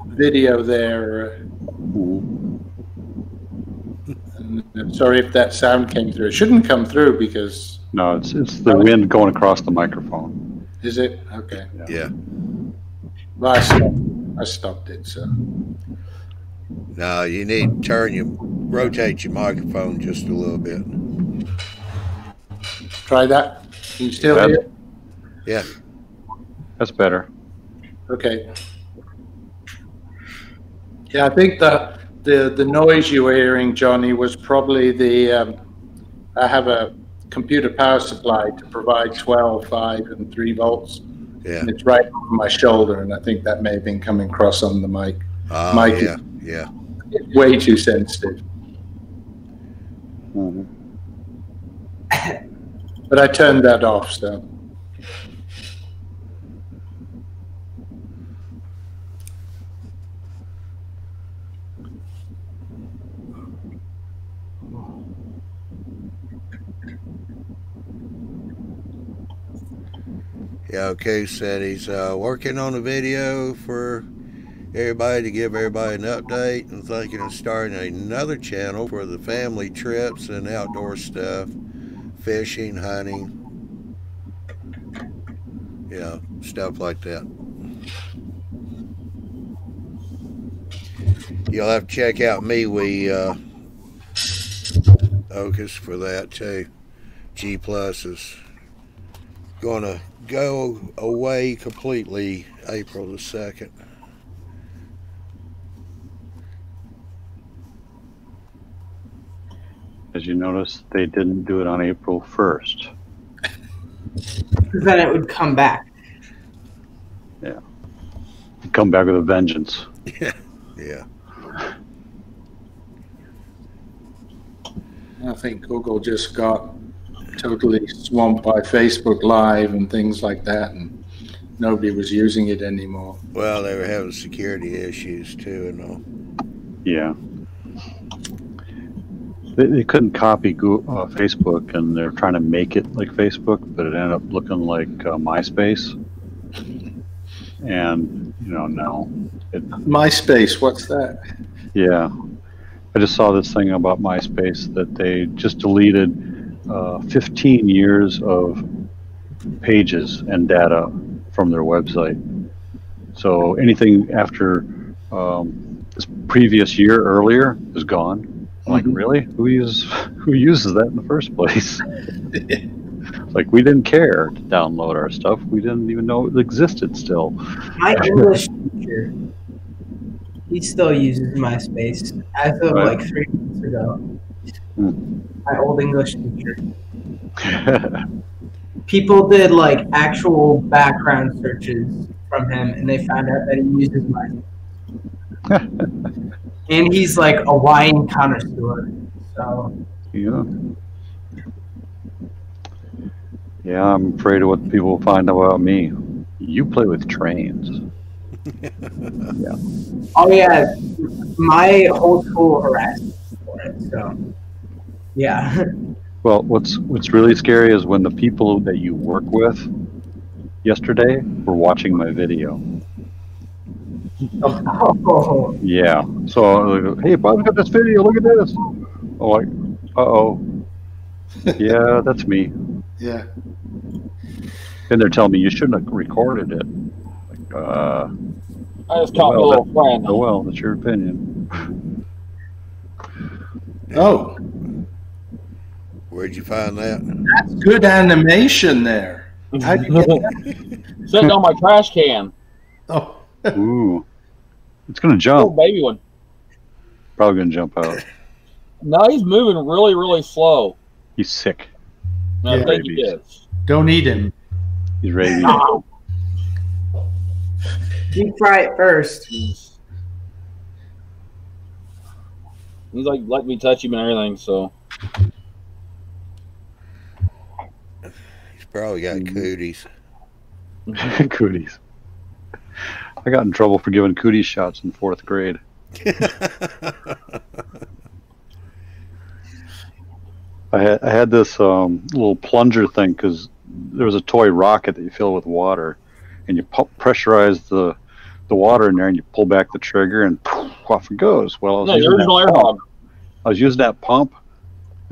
video there. And I'm sorry if that sound came through. It shouldn't come through because No, it's the wind going across the microphone. Is it? Okay. Yeah. Well, I stopped it, so. No, you need to rotate your microphone just a little bit. Try that. Can you still hear? Yeah. That's better. Okay. Yeah, I think the noise you were hearing, Johnny, was probably the. I have a computer power supply to provide 12, 5, and 3 volts. Yeah. And it's right over my shoulder, and I think that may have been coming across on the mic. Mic yeah. It's way too sensitive. Mm-hmm. But I turned that off, so. Yeah, okay, said he's working on a video for everybody to give everybody an update and thinking of starting another channel for the family trips and outdoor stuff, fishing, hunting, yeah, stuff like that. You'll have to check out MeWe Ocus for that too. G Plus is gonna go away completely April the 2nd. As you notice, they didn't do it on April 1st. Then it would come back. Yeah. Come back with a vengeance. Yeah. I think Google just got totally swamped by Facebook Live and things like that, and nobody was using it anymore. Well, they were having security issues too and all. Yeah. They couldn't copy Google, Facebook, and they're trying to make it like Facebook, but it ended up looking like MySpace. And, no. MySpace, what's that? Yeah. I just saw this thing about MySpace that they just deleted 15 years of pages and data from their website. So anything after this previous year earlier is gone. I'm like, really? Who uses that in the first place? Like, we didn't care to download our stuff. We didn't even know it existed still. My English teacher, he still uses MySpace as of like 3 months ago. My old English teacher. People did like actual background searches from him, and they found out that he uses MySpace. And he's like a wine connoisseur, so. Yeah. Yeah, I'm afraid of what people find out about me. You play with trains. Yeah. Oh yeah, my whole school harassed me for it. So, yeah. Well, what's really scary is when the people that you work with yesterday were watching my video. Oh. Yeah. So, hey, Bob, look at this video. Look at this. I'm like, uh-oh. Yeah, that's me. Yeah. And they're telling me you shouldn't have recorded it. Like, I just caught my little friend. Oh, well, that's your opinion. Oh. Where'd you find that? That's good animation there. How'd you get that? Sitting on my trash can. Oh. Ooh. It's going to jump. Little baby one. Probably going to jump out. No, he's moving really, really slow. He's sick. I think he is. Don't eat him. He's ready. Deep fry it first. He's like, let me touch him and everything, so. He's probably got cooties. Cooties. I got in trouble for giving cootie shots in 4th grade. I had this little plunger thing because there was a toy rocket that you fill with water, and you pressurize the water in there, and you pull back the trigger, and poof, off it goes. Well, I was No, the original air hog. I was using that pump,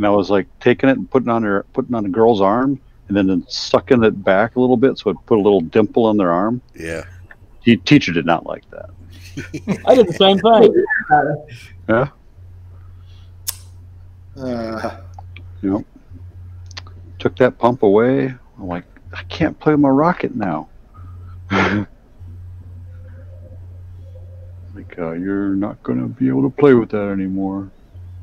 And I was like taking it and putting on a girl's arm, and then sucking it back a little bit so it put a little dimple on their arm. Yeah. Teacher did not like that. I did the same thing. Yeah. Uh, Took that pump away. I'm like, I can't play with my rocket now. Like, you're not going to be able to play with that anymore.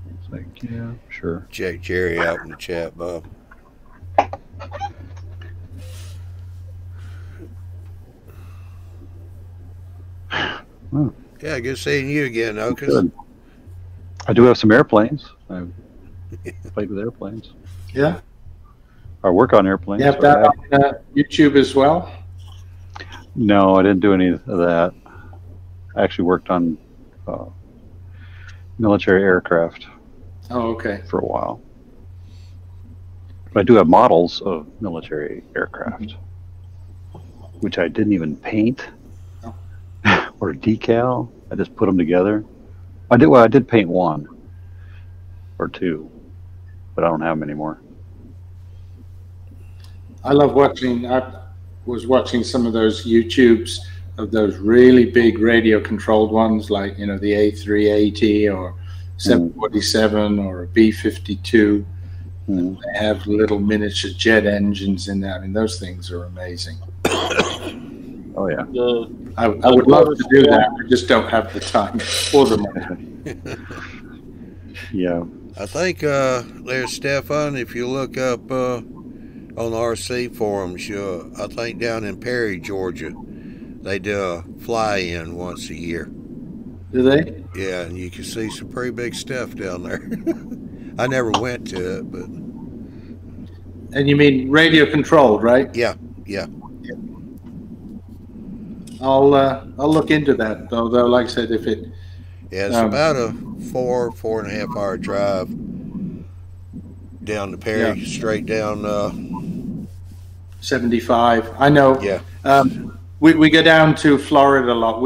It's like, yeah, sure. Check Jerry out in the chat, Bob. Oh. Yeah, good seeing you again, Otis. Good. I do have some airplanes. I've played with airplanes. yeah. I work on airplanes. You have that on YouTube as well? No, I didn't do any of that. I actually worked on military aircraft Oh, okay. for a while. But I do have models of military aircraft, which I didn't even paint or decal. I just put them together. I did paint one or two, but I don't have them anymore. I love watching. I was watching some of those YouTubes of those really big radio-controlled ones, like the A380 or 747 or a B-52. Mm. They have little miniature jet engines in there. I mean, those things are amazing. Oh yeah. I would love to do that. I just don't have the time or the money. Yeah. I think there's Stefan. If you look up on the RC forums, I think down in Perry, Georgia, they do a fly-in once a year. Do they? Yeah, and you can see some pretty big stuff down there. I never went to it, but And you mean radio-controlled, right? yeah. I'll look into that, though. Like I said, if it Yeah, it's about a 4.5 hour drive down to Perry, straight down. 75, I know. Yeah. We go down to Florida a lot.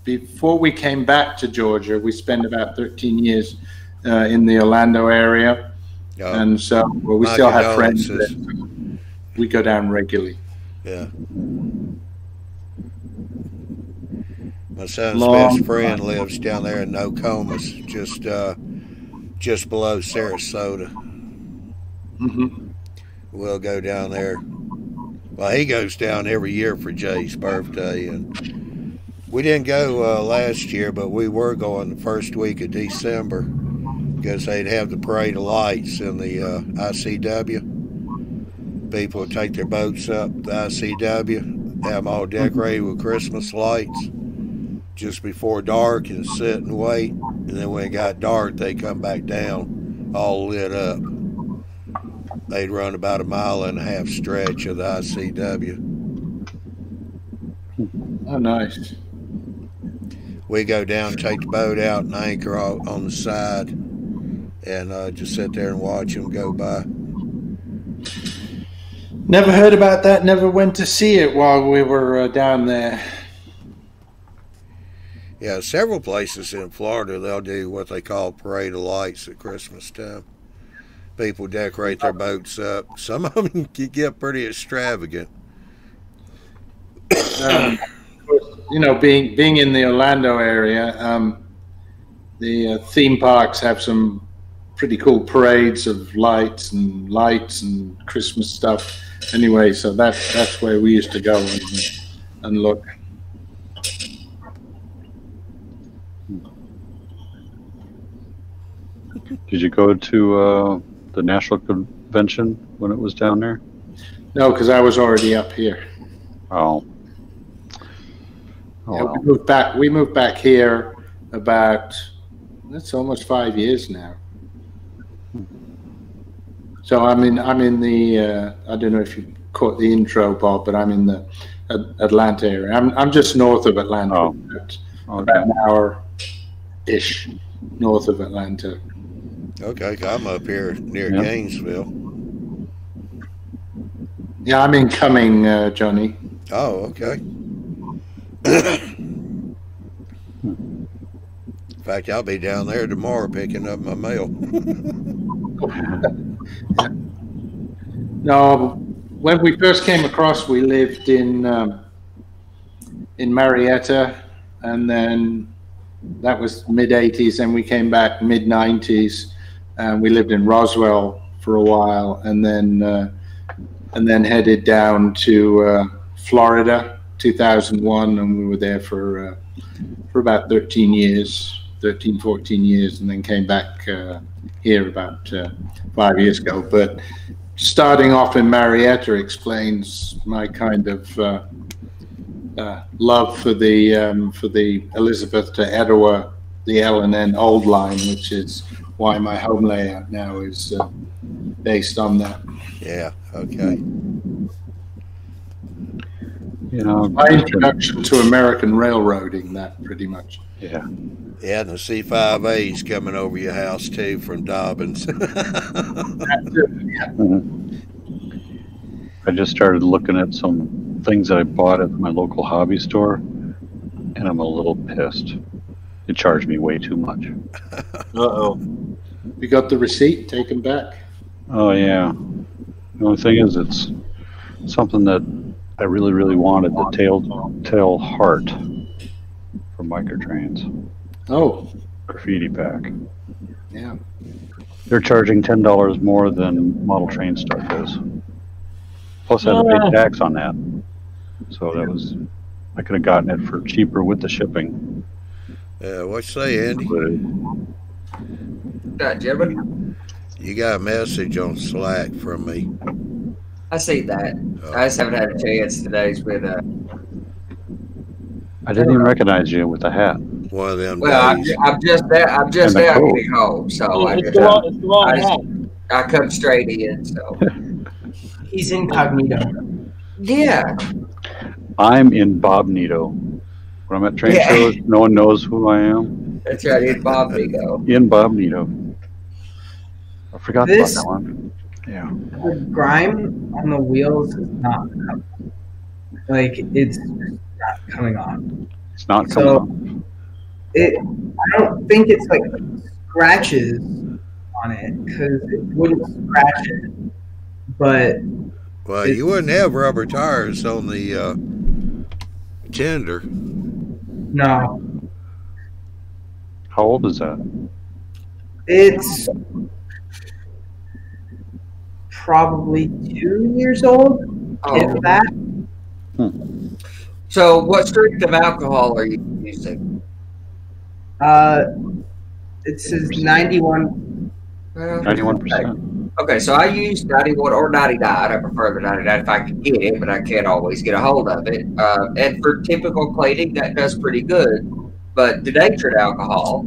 Before we came back to Georgia, we spent about 13 years in the Orlando area, and so we still have friends there. We go down regularly. Yeah. My son's best friend lives down there in Nokomis, just below Sarasota. Mm-hmm. We'll go down there. Well, he goes down every year for Jay's birthday, and we didn't go last year, but we were going the first week of December because they'd have the parade of lights in the ICW. People would take their boats up the ICW, have them all decorated with Christmas lights just before dark and sit and wait. And then when it got dark, they'd come back down all lit up. They'd run about 1.5 mile stretch of the ICW. Oh, nice. We go down, take the boat out, and anchor on the side, and just sit there and watch them go by. Never heard about that. Never went to see it while we were down there. Yeah, several places in Florida, they'll do what they call parade of lights at Christmas time. People decorate their boats up. Some of them can get pretty extravagant. Being in the Orlando area, the theme parks have some pretty cool parades of lights and Christmas stuff. Anyway, so that's where we used to go and look. Did you go to the National Convention when it was down there? No, because I was already up here. Oh. Yeah, we moved back here that's almost 5 years now. So I'm in the I don't know if you caught the intro, Bob, but I'm in the Atlanta area. I'm just north of Atlanta, about an hour-ish north of Atlanta. Okay, I'm up here near Gainesville. Yeah, I'm in Cumming, Johnny. Oh, okay. In fact, I'll be down there tomorrow picking up my mail. No, when we first came across, we lived in Marietta, and then that was mid-'80s. Then we came back mid-'90s, and we lived in Roswell for a while, and then headed down to Florida, 2001, and we were there for about 13 years, 14 years, and then came back here about 5 years ago. But starting off in Marietta explains my kind of love for the Elizabeth to Etowah, the L&N old line, which is why my home layout now is based on that. Yeah. Okay. You know, My introduction to American railroading, that pretty much. yeah. Yeah, and the C5A's coming over your house too from Dobbins. I just started looking at some things that I bought at my local hobby store, and I'm a little pissed. It charged me way too much. Uh-oh. You got the receipt? Take them back. Oh yeah. The only thing is, it's something that I really, really wanted, the tail heart from Microtrains. Oh, Graffiti pack. yeah. They're charging $10 more than model train stuff is. Plus I had to pay tax on that. So that was, I could have gotten it for cheaper with the shipping. What you say, Andy? Gentlemen, You got a message on Slack from me. I see that. I just haven't had a chance today with I didn't even recognize you with the hat. One of them well, days. I'm just out getting home, so It's the wrong hat. I come straight in. So He's incognito. yeah, I'm in Bobnito. When I'm at train Yeah. shows, no one knows who I am. that's right. In Bob Vigo. In Bobnito. I forgot This- about that one. Yeah. The grime on the wheels is not coming. Like, it's not coming on. It's not coming So- on. I don't think it's like scratches on it, because it wouldn't scratch it. But Well, you wouldn't have rubber tires on the tender. no, How old is that? it's probably 2 years old, if Oh, that. so what strength of alcohol are you using? It says 91. Well, 91%. Okay, so I use 91 or 99. I prefer the 99 if I can get it, but I can't always get a hold of it. And for typical cleaning, that does pretty good. But denatured alcohol,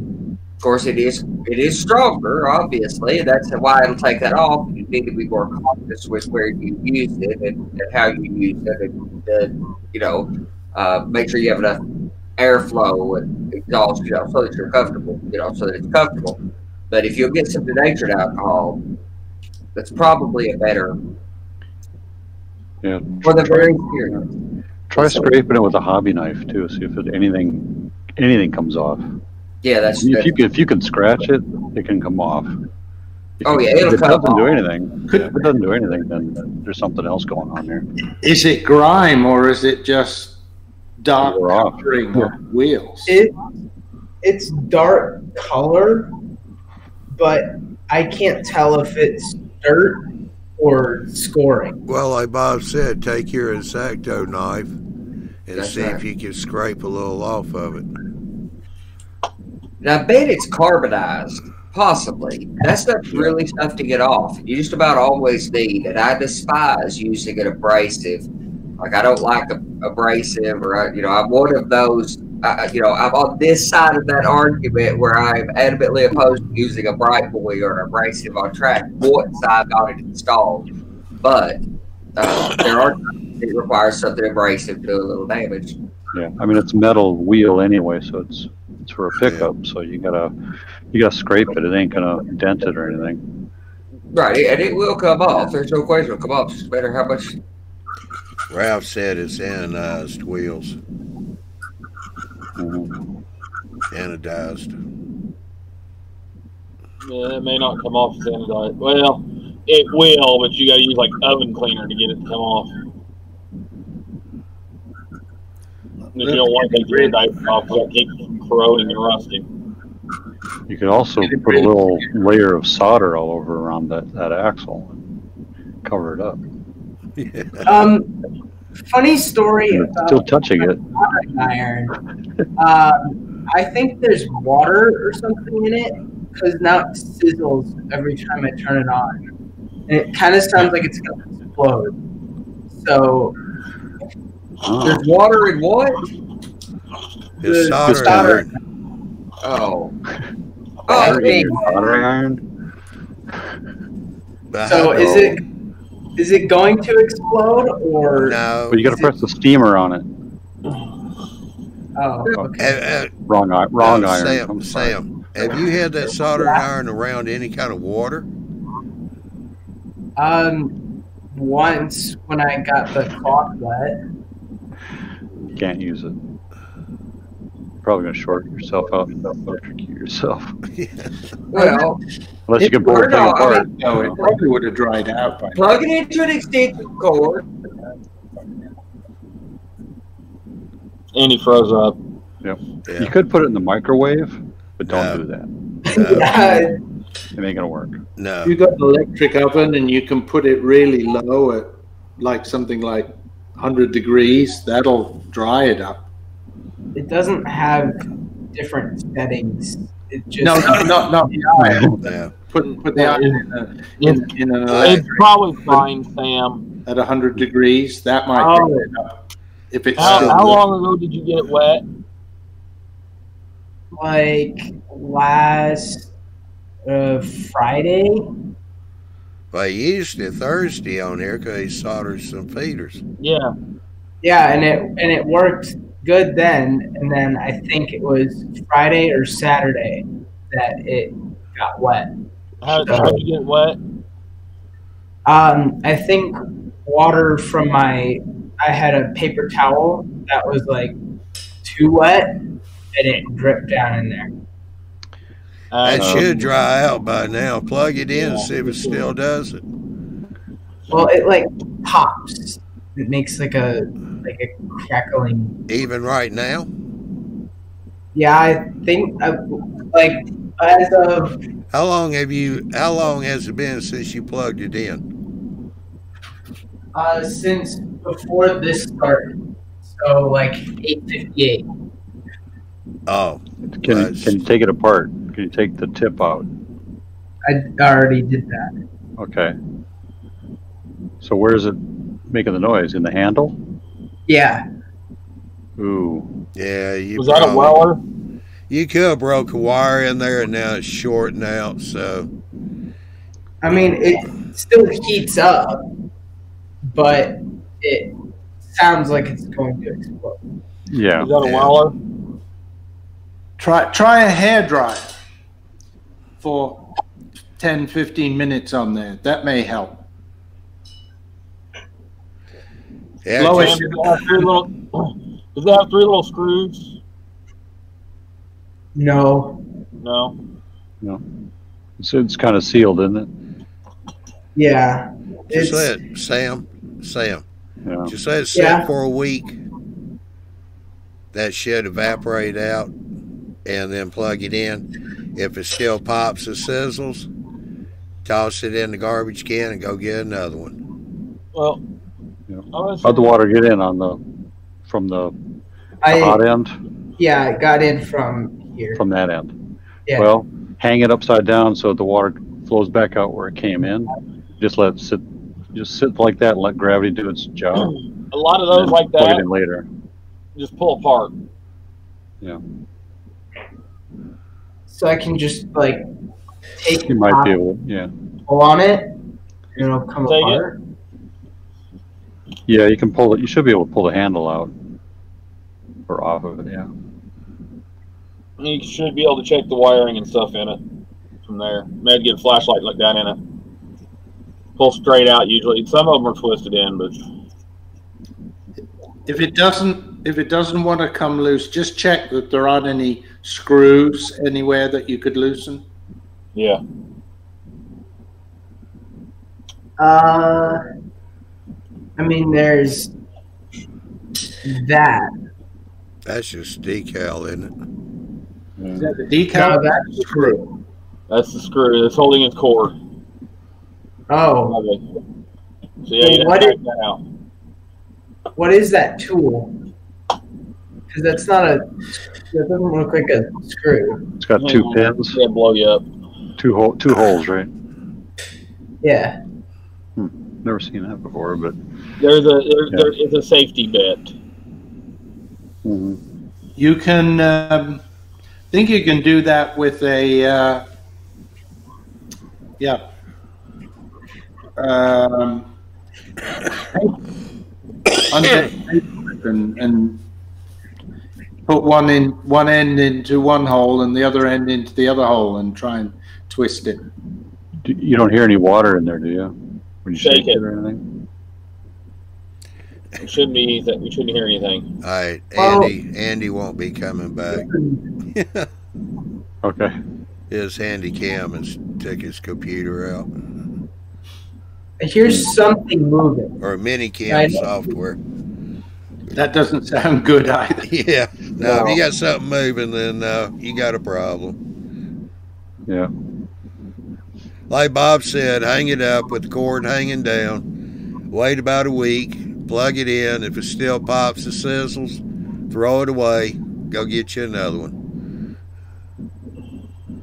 of course, it is stronger, obviously. That's why it'll take that off. You need to be more cautious with where you use it and how you use it, and make sure you have enough airflow and exhaust, so that you're comfortable, so that it's comfortable. But if you'll get some denatured alcohol, that's probably a better Yeah. for the very serious. Try scraping it with a hobby knife too. See if anything comes off. Yeah, that's If you can scratch it, it can come off. Oh, yeah, If it'll it come doesn't do off. anything. If it doesn't do anything, then there's something else going on there. is it grime or is it just dark We're off. coloring of wheels? It's dark color, but I can't tell if it's dirt or scoring. Well, like Bob said, take your Exacto knife and That's see right. if you can scrape a little off of it. And I bet it's carbonized, possibly. That stuff's really tough to get off. You just about always need, and I despise using an abrasive. Like, I don't like abrasive, or I'm one of those. I'm on this side of that argument where I'm adamantly opposed to using a bright boy or an abrasive on track once I've got it installed. But there are times it requires something abrasive to do a little damage. Yeah, I mean it's metal wheel anyway, so it's for a pickup. So you gotta scrape it. It ain't gonna dent it or anything. Right, and it will come off. There's no question it'll come off. It's just matter how much. Ralph said it's anodized wheels. Mhm. Anodized. Yeah, it may not come off as andesite. Well, it will, but you got to use like oven cleaner to get it to come off. If you don't want to take the andesite off, that keeps it from corroding and rusting. You could also put a little layer of solder all over around that axle and cover it up. Funny story about Still touching it. iron. I think there's water or something in it because now it sizzles every time I turn it on, and it kind of sounds like it's going to explode. So There's water in what? It's solder. Solder. Oh. Oh, Solder iron. So is it going to explode or No? But you got to press the steamer on it. Oh, okay. Wrong iron. Sam, have you had that soldering iron around any kind of water? Once when I got the cloth wet. You can't use it. Probably going to short yourself out and electrocute yourself. Well, unless you can pull it apart. No, it probably would have dried out by now. plug it into an extension cord. And he froze up. Yep. Yeah. You could put it in the microwave, but don't do that. It ain't going to work. No. You got an electric oven and you can put it really low at like something like 100 degrees. That'll dry it up. It doesn't have different settings. It just No, not the iron. Yeah. Put the iron in an It's electric probably fine, Sam. at 100 degrees. That might bring it up. If it's still How long ago did you get it wet? like last Friday. Well, he used it Thursday on here because he soldered some feeders. Yeah. Yeah, and it worked good then, and then I think it was Friday or Saturday that it got wet. How did you get wet? I think water from I had a paper towel that was like too wet, and it dripped down in there. That should dry out by now. Plug it in and see if it still does it. Well, it like pops. It makes like a crackling. Even right now? Yeah, I think like as of How long has it been since you plugged it in? since before this started, so like 8:58. Oh. Can you take it apart? Can you take the tip out? I already did that. Okay. So where is it making the noise? In the handle? Yeah. Ooh. Yeah, Was that a Weller? You could have broke a wire in there and now it's shorting out, so. I mean, it still heats up, but it sounds like it's going to explode. Yeah. Is that a Weller? Try a hairdryer for 10-15 minutes on there. That may help. Yeah, Blow Does it have three little screws? No. No. No. It's kind of sealed, isn't it? Yeah. just It's, let Sam. Yeah. Just let it sit Yeah. for a week. That should evaporate out, and then plug it in. If it still pops or sizzles, toss it in the garbage can and go get another one. Well, How'd the water get in from the hot end? Yeah, it got in from here. From that end. Yeah. Well, hang it upside down so the water flows back out where it came in. Just let it sit. Just sit like that and let gravity do its job. a lot of those like Plug it that in later. just pull apart. Yeah. So I can just like take You the might top, be able. Yeah. pull on it, and it'll come Take it. apart. Yeah, you can pull it. You should be able to pull the handle out or off of it. Yeah. You should be able to check the wiring and stuff in it from there. Maybe get a flashlight and look down in it. Pull straight out usually. Some of them are twisted in, but If it doesn't want to come loose, just check that there aren't any screws anywhere that you could loosen. Yeah. I mean, there's that. That's just decal, isn't it? Is that the decal? No, that's the screw. That's the screw that's holding its core. Oh. Okay. So yeah, you What have to take that out. What is that tool? Because that's not a. That doesn't look like a screw. It's got two pins. Yeah, blow you up. Two holes, right? Yeah. Never seen that before, but There is a safety bit. You can. Think you can do that with a. Yeah. And put one end into one hole and the other end into the other hole and try and twist it. You don't hear any water in there, do you? When you Shake it. or anything? It shouldn't be anything. We shouldn't hear anything. All right, Andy won't be coming back. Okay. His handy cam has took his computer out. Here's something moving. Or mini cam software. That doesn't sound good either. Yeah. No, if you got something moving, then you got a problem. Yeah. Like Bob said, hang it up with the cord hanging down. Wait about a week. Plug it in. If it still pops and sizzles, throw it away. Go get you another one.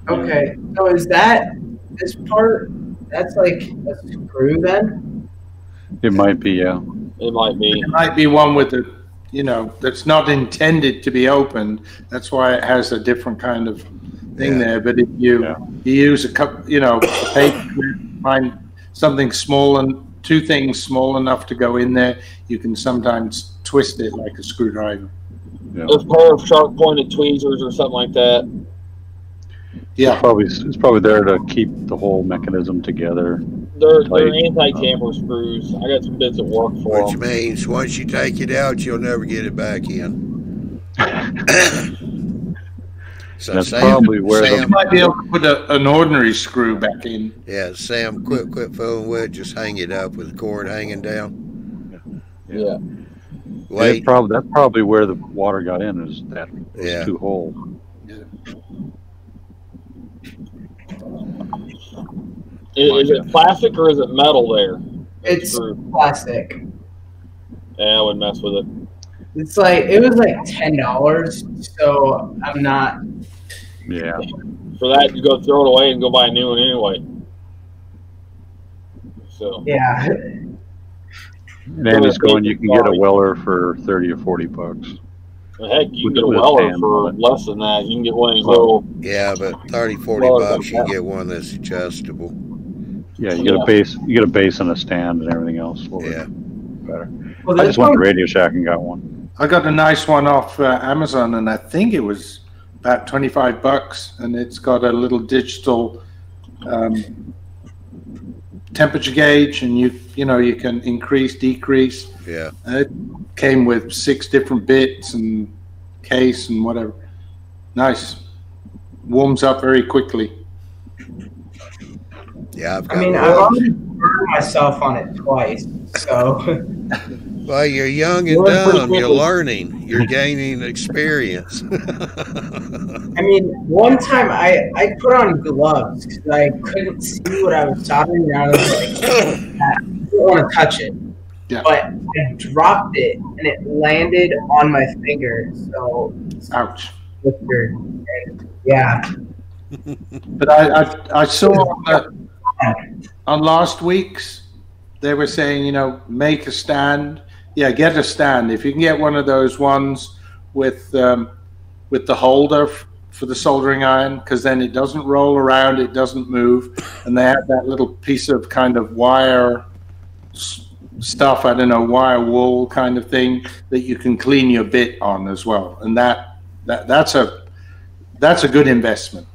Okay, so is that this part? That's like a screw then? It might be, yeah. It might be. It might be one with the, that's not intended to be opened. That's why it has a different kind of thing there. But if you use a cup, a paper, find something small and two things small enough to go in there, you can sometimes twist it like a screwdriver. Yeah. There's a pair of sharp pointed tweezers or something like that. Yeah, it's probably there to keep the whole mechanism together. They're anti-tamper screws. I got some bits that work for Which them. means once you take it out, you'll never get it back in. So That's probably where you might be able to put an ordinary screw back in. Yeah, Sam, quit fooling with it. Just hang it up with the cord hanging down. Yeah. Wait. That's probably where the water got in, is those two holes. Is it plastic or is it metal there? It's plastic. Yeah, I wouldn't mess with it. It's like, it was like $10, so I'm not. Yeah. For that, you go throw it away and go buy a new one anyway. So. Yeah. And Andy's going, you can get a Weller for 30 or 40 bucks. Well, heck, you can get a Weller for less than that. You can get one of these little. Yeah, but 30, 40 bucks, you get one that's adjustable. Yeah, you get a base. You get a base and a stand and everything else. Yeah. Better. Well, I just went to Radio Shack and got one. I got a nice one off Amazon, and I think it was about $25, and it's got a little digital temperature gauge, and you can increase, decrease. Yeah. It came with 6 different bits and case and whatever. Nice. Warms up very quickly. Yeah, I've already burned myself on it twice, so. Well, you're young and dumb. You're learning. You're gaining experience. I mean, one time I put on gloves because I couldn't see what I was soldering. I was like, I don't want to touch it. Yeah. But I dropped it and it landed on my finger. So, ouch. Yeah. But I saw on last week's, they were saying, make a stand. Yeah, get a stand. If you can get one of those ones with the holder for the soldering iron, because then it doesn't roll around, it doesn't move, and they have that little piece of kind of wire stuff, I don't know, wire wool kind of thing that you can clean your bit on as well, and that's a good investment.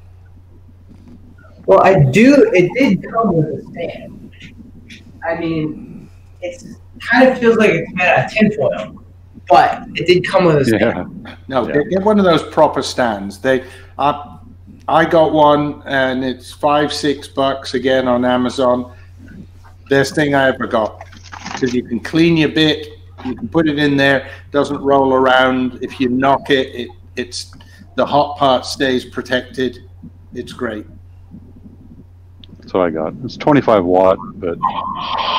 Well, it did come with a stand. I mean, it kind of feels like it's made out of tinfoil, but it did come with a stand. No, get one of those proper stands. I got one, and it's $5-6 again on Amazon. Best thing I ever got, because you can clean your bit, you can put it in there, doesn't roll around. If you knock it, it's the hot part stays protected. It's great. That's what I got. It's 25 watt, but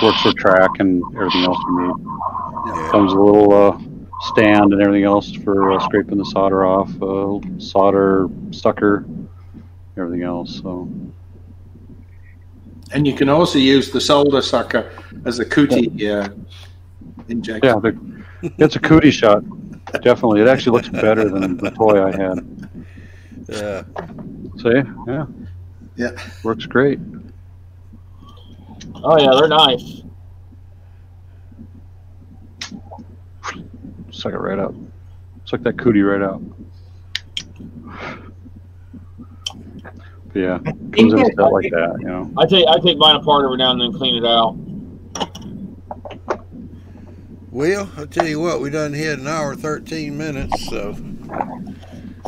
works for track and everything else you need. Yeah. Comes with a little stand and everything else for scraping the solder off, solder sucker, everything else. So. And you can also use the solder sucker as a cootie injection. Yeah, it's a cootie shot. Definitely. It actually looks better than the toy I had. Yeah. See? Yeah. Yeah. Works great. Oh yeah, they're nice. Suck it right up. Suck that cootie right out. But yeah, comes in a set like that, you know. I take mine apart every now and then, clean it out. Well, I'll tell you what, we done hit an hour 13 minutes, so I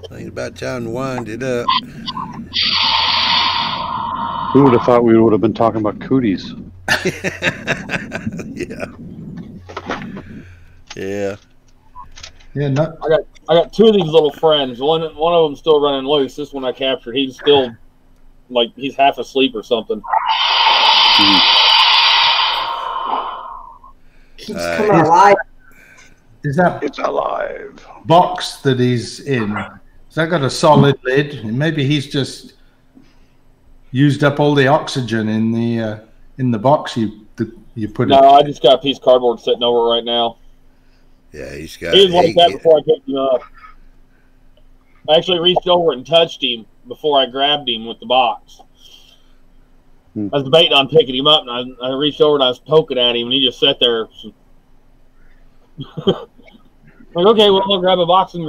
think it's about time to wind it up. Who would have thought we would have been talking about cooties? Yeah. Yeah. Yeah, no. I got two of these little friends. One of them's still running loose. This one I captured. He's still like he's half asleep or something. Keeps coming alive. Is that It's alive. box that he's in? Has that got a solid lid? Maybe he's just used up all the oxygen in the box you put. No, I just got a piece of cardboard sitting over it right now. Yeah, he's got. He was like that before I picked him up. I actually reached over and touched him before I grabbed him with the box. I was debating on picking him up, and I reached over and I was poking at him, and he just sat there. Like, okay, well, I'll grab a box and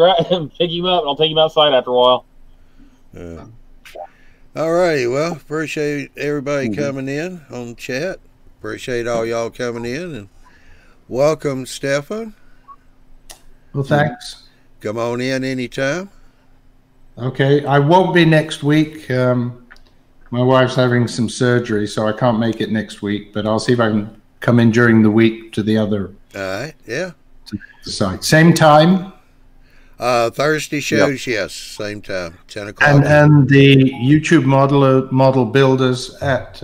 pick him up, and I'll take him outside after a while. All righty. Well, appreciate everybody coming in on chat. Appreciate all y'all coming in, and welcome, Stefan. Well, thanks. Come on in anytime. Okay, I won't be next week. My wife's having some surgery, so I can't make it next week. But I'll see if I can come in during the week to the other. All right. Yeah. Site. Same time. Thursday shows, yes, same time, 10 o'clock. And the YouTube model builders at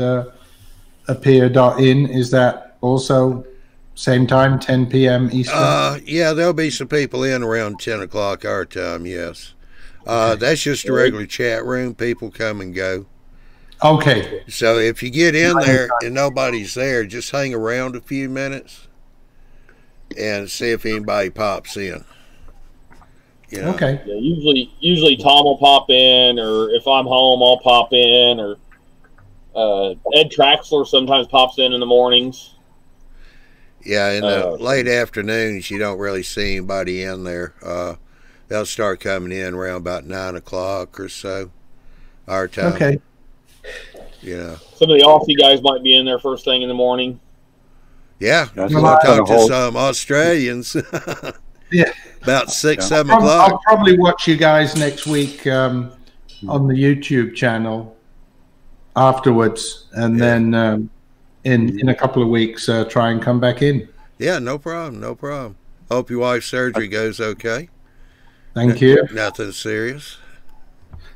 appear.in, is that also same time, 10 p.m. Eastern? Yeah, there'll be some people in around 10 o'clock our time, yes. That's just a regular chat room. People come and go. Okay. So if you get in there and nobody's there, just hang around a few minutes and see if anybody pops in. You know? Okay. Yeah, usually Tom will pop in, or if I'm home, I'll pop in, or Ed Traxler sometimes pops in the mornings. Yeah, in the late afternoons, you don't really see anybody in there. They'll start coming in around about 9 o'clock or so, our time. Okay. You know. Some of the Aussie guys might be in there first thing in the morning. Yeah, That's we'll talk to some Australians. Yeah. About 6, 7 o'clock. I'll probably watch you guys next week on the YouTube channel afterwards, and then in a couple of weeks try and come back in. Yeah, no problem, no problem. Hope your wife's surgery goes okay. Thank you. Nothing serious.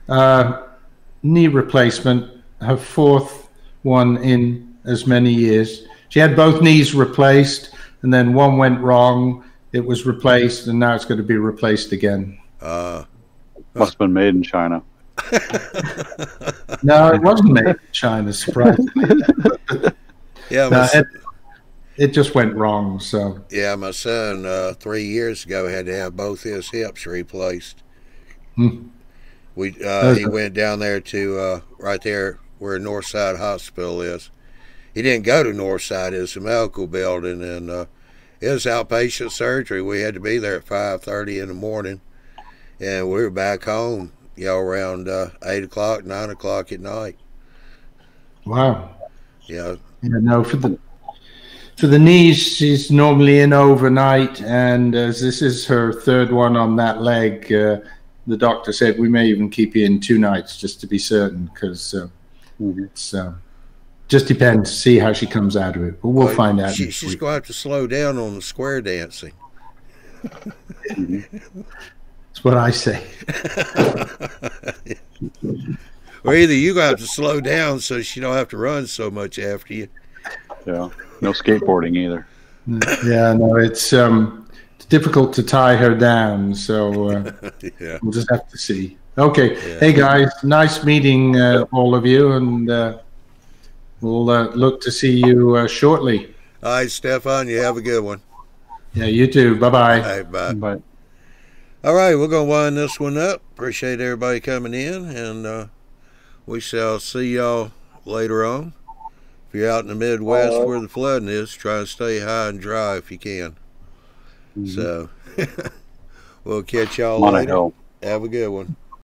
Knee replacement, her fourth one in as many years. She had both knees replaced, and then one went wrong. It was replaced, and now it's going to be replaced again. Must have been made in China. No, it wasn't made in China, surprisingly. Yeah, it just went wrong. So yeah, my son 3 years ago had to have both his hips replaced. He went down there to right there where Northside Hospital is. He didn't go to Northside; it was a medical building, and it was outpatient surgery. We had to be there at 5:30 in the morning, and we were back home, around 8 o'clock, 9 o'clock at night. Wow. Yeah. No, for the knees, she's normally in overnight, and as this is her third one on that leg, the doctor said we may even keep you in 2 nights just to be certain, because it's just depends. See how she comes out of it, but we'll find out. She's going to have to slow down on the square dancing. That's what I say. Or either you going to have to slow down so she don't have to run so much after you. Yeah, no skateboarding either. Yeah, no, it's difficult to tie her down, so Yeah. we'll just have to see. Okay, Yeah. Hey guys, nice meeting all of you, and we'll look to see you shortly. All right, Stefan, you have a good one. Yeah, you too. Bye-bye. All right, bye. But All right, we're going to wind this one up. Appreciate everybody coming in, and we shall see y'all later on. If you're out in the Midwest where the flooding is, try and stay high and dry if you can. So we'll catch y'all on a later. hill. Have a good one.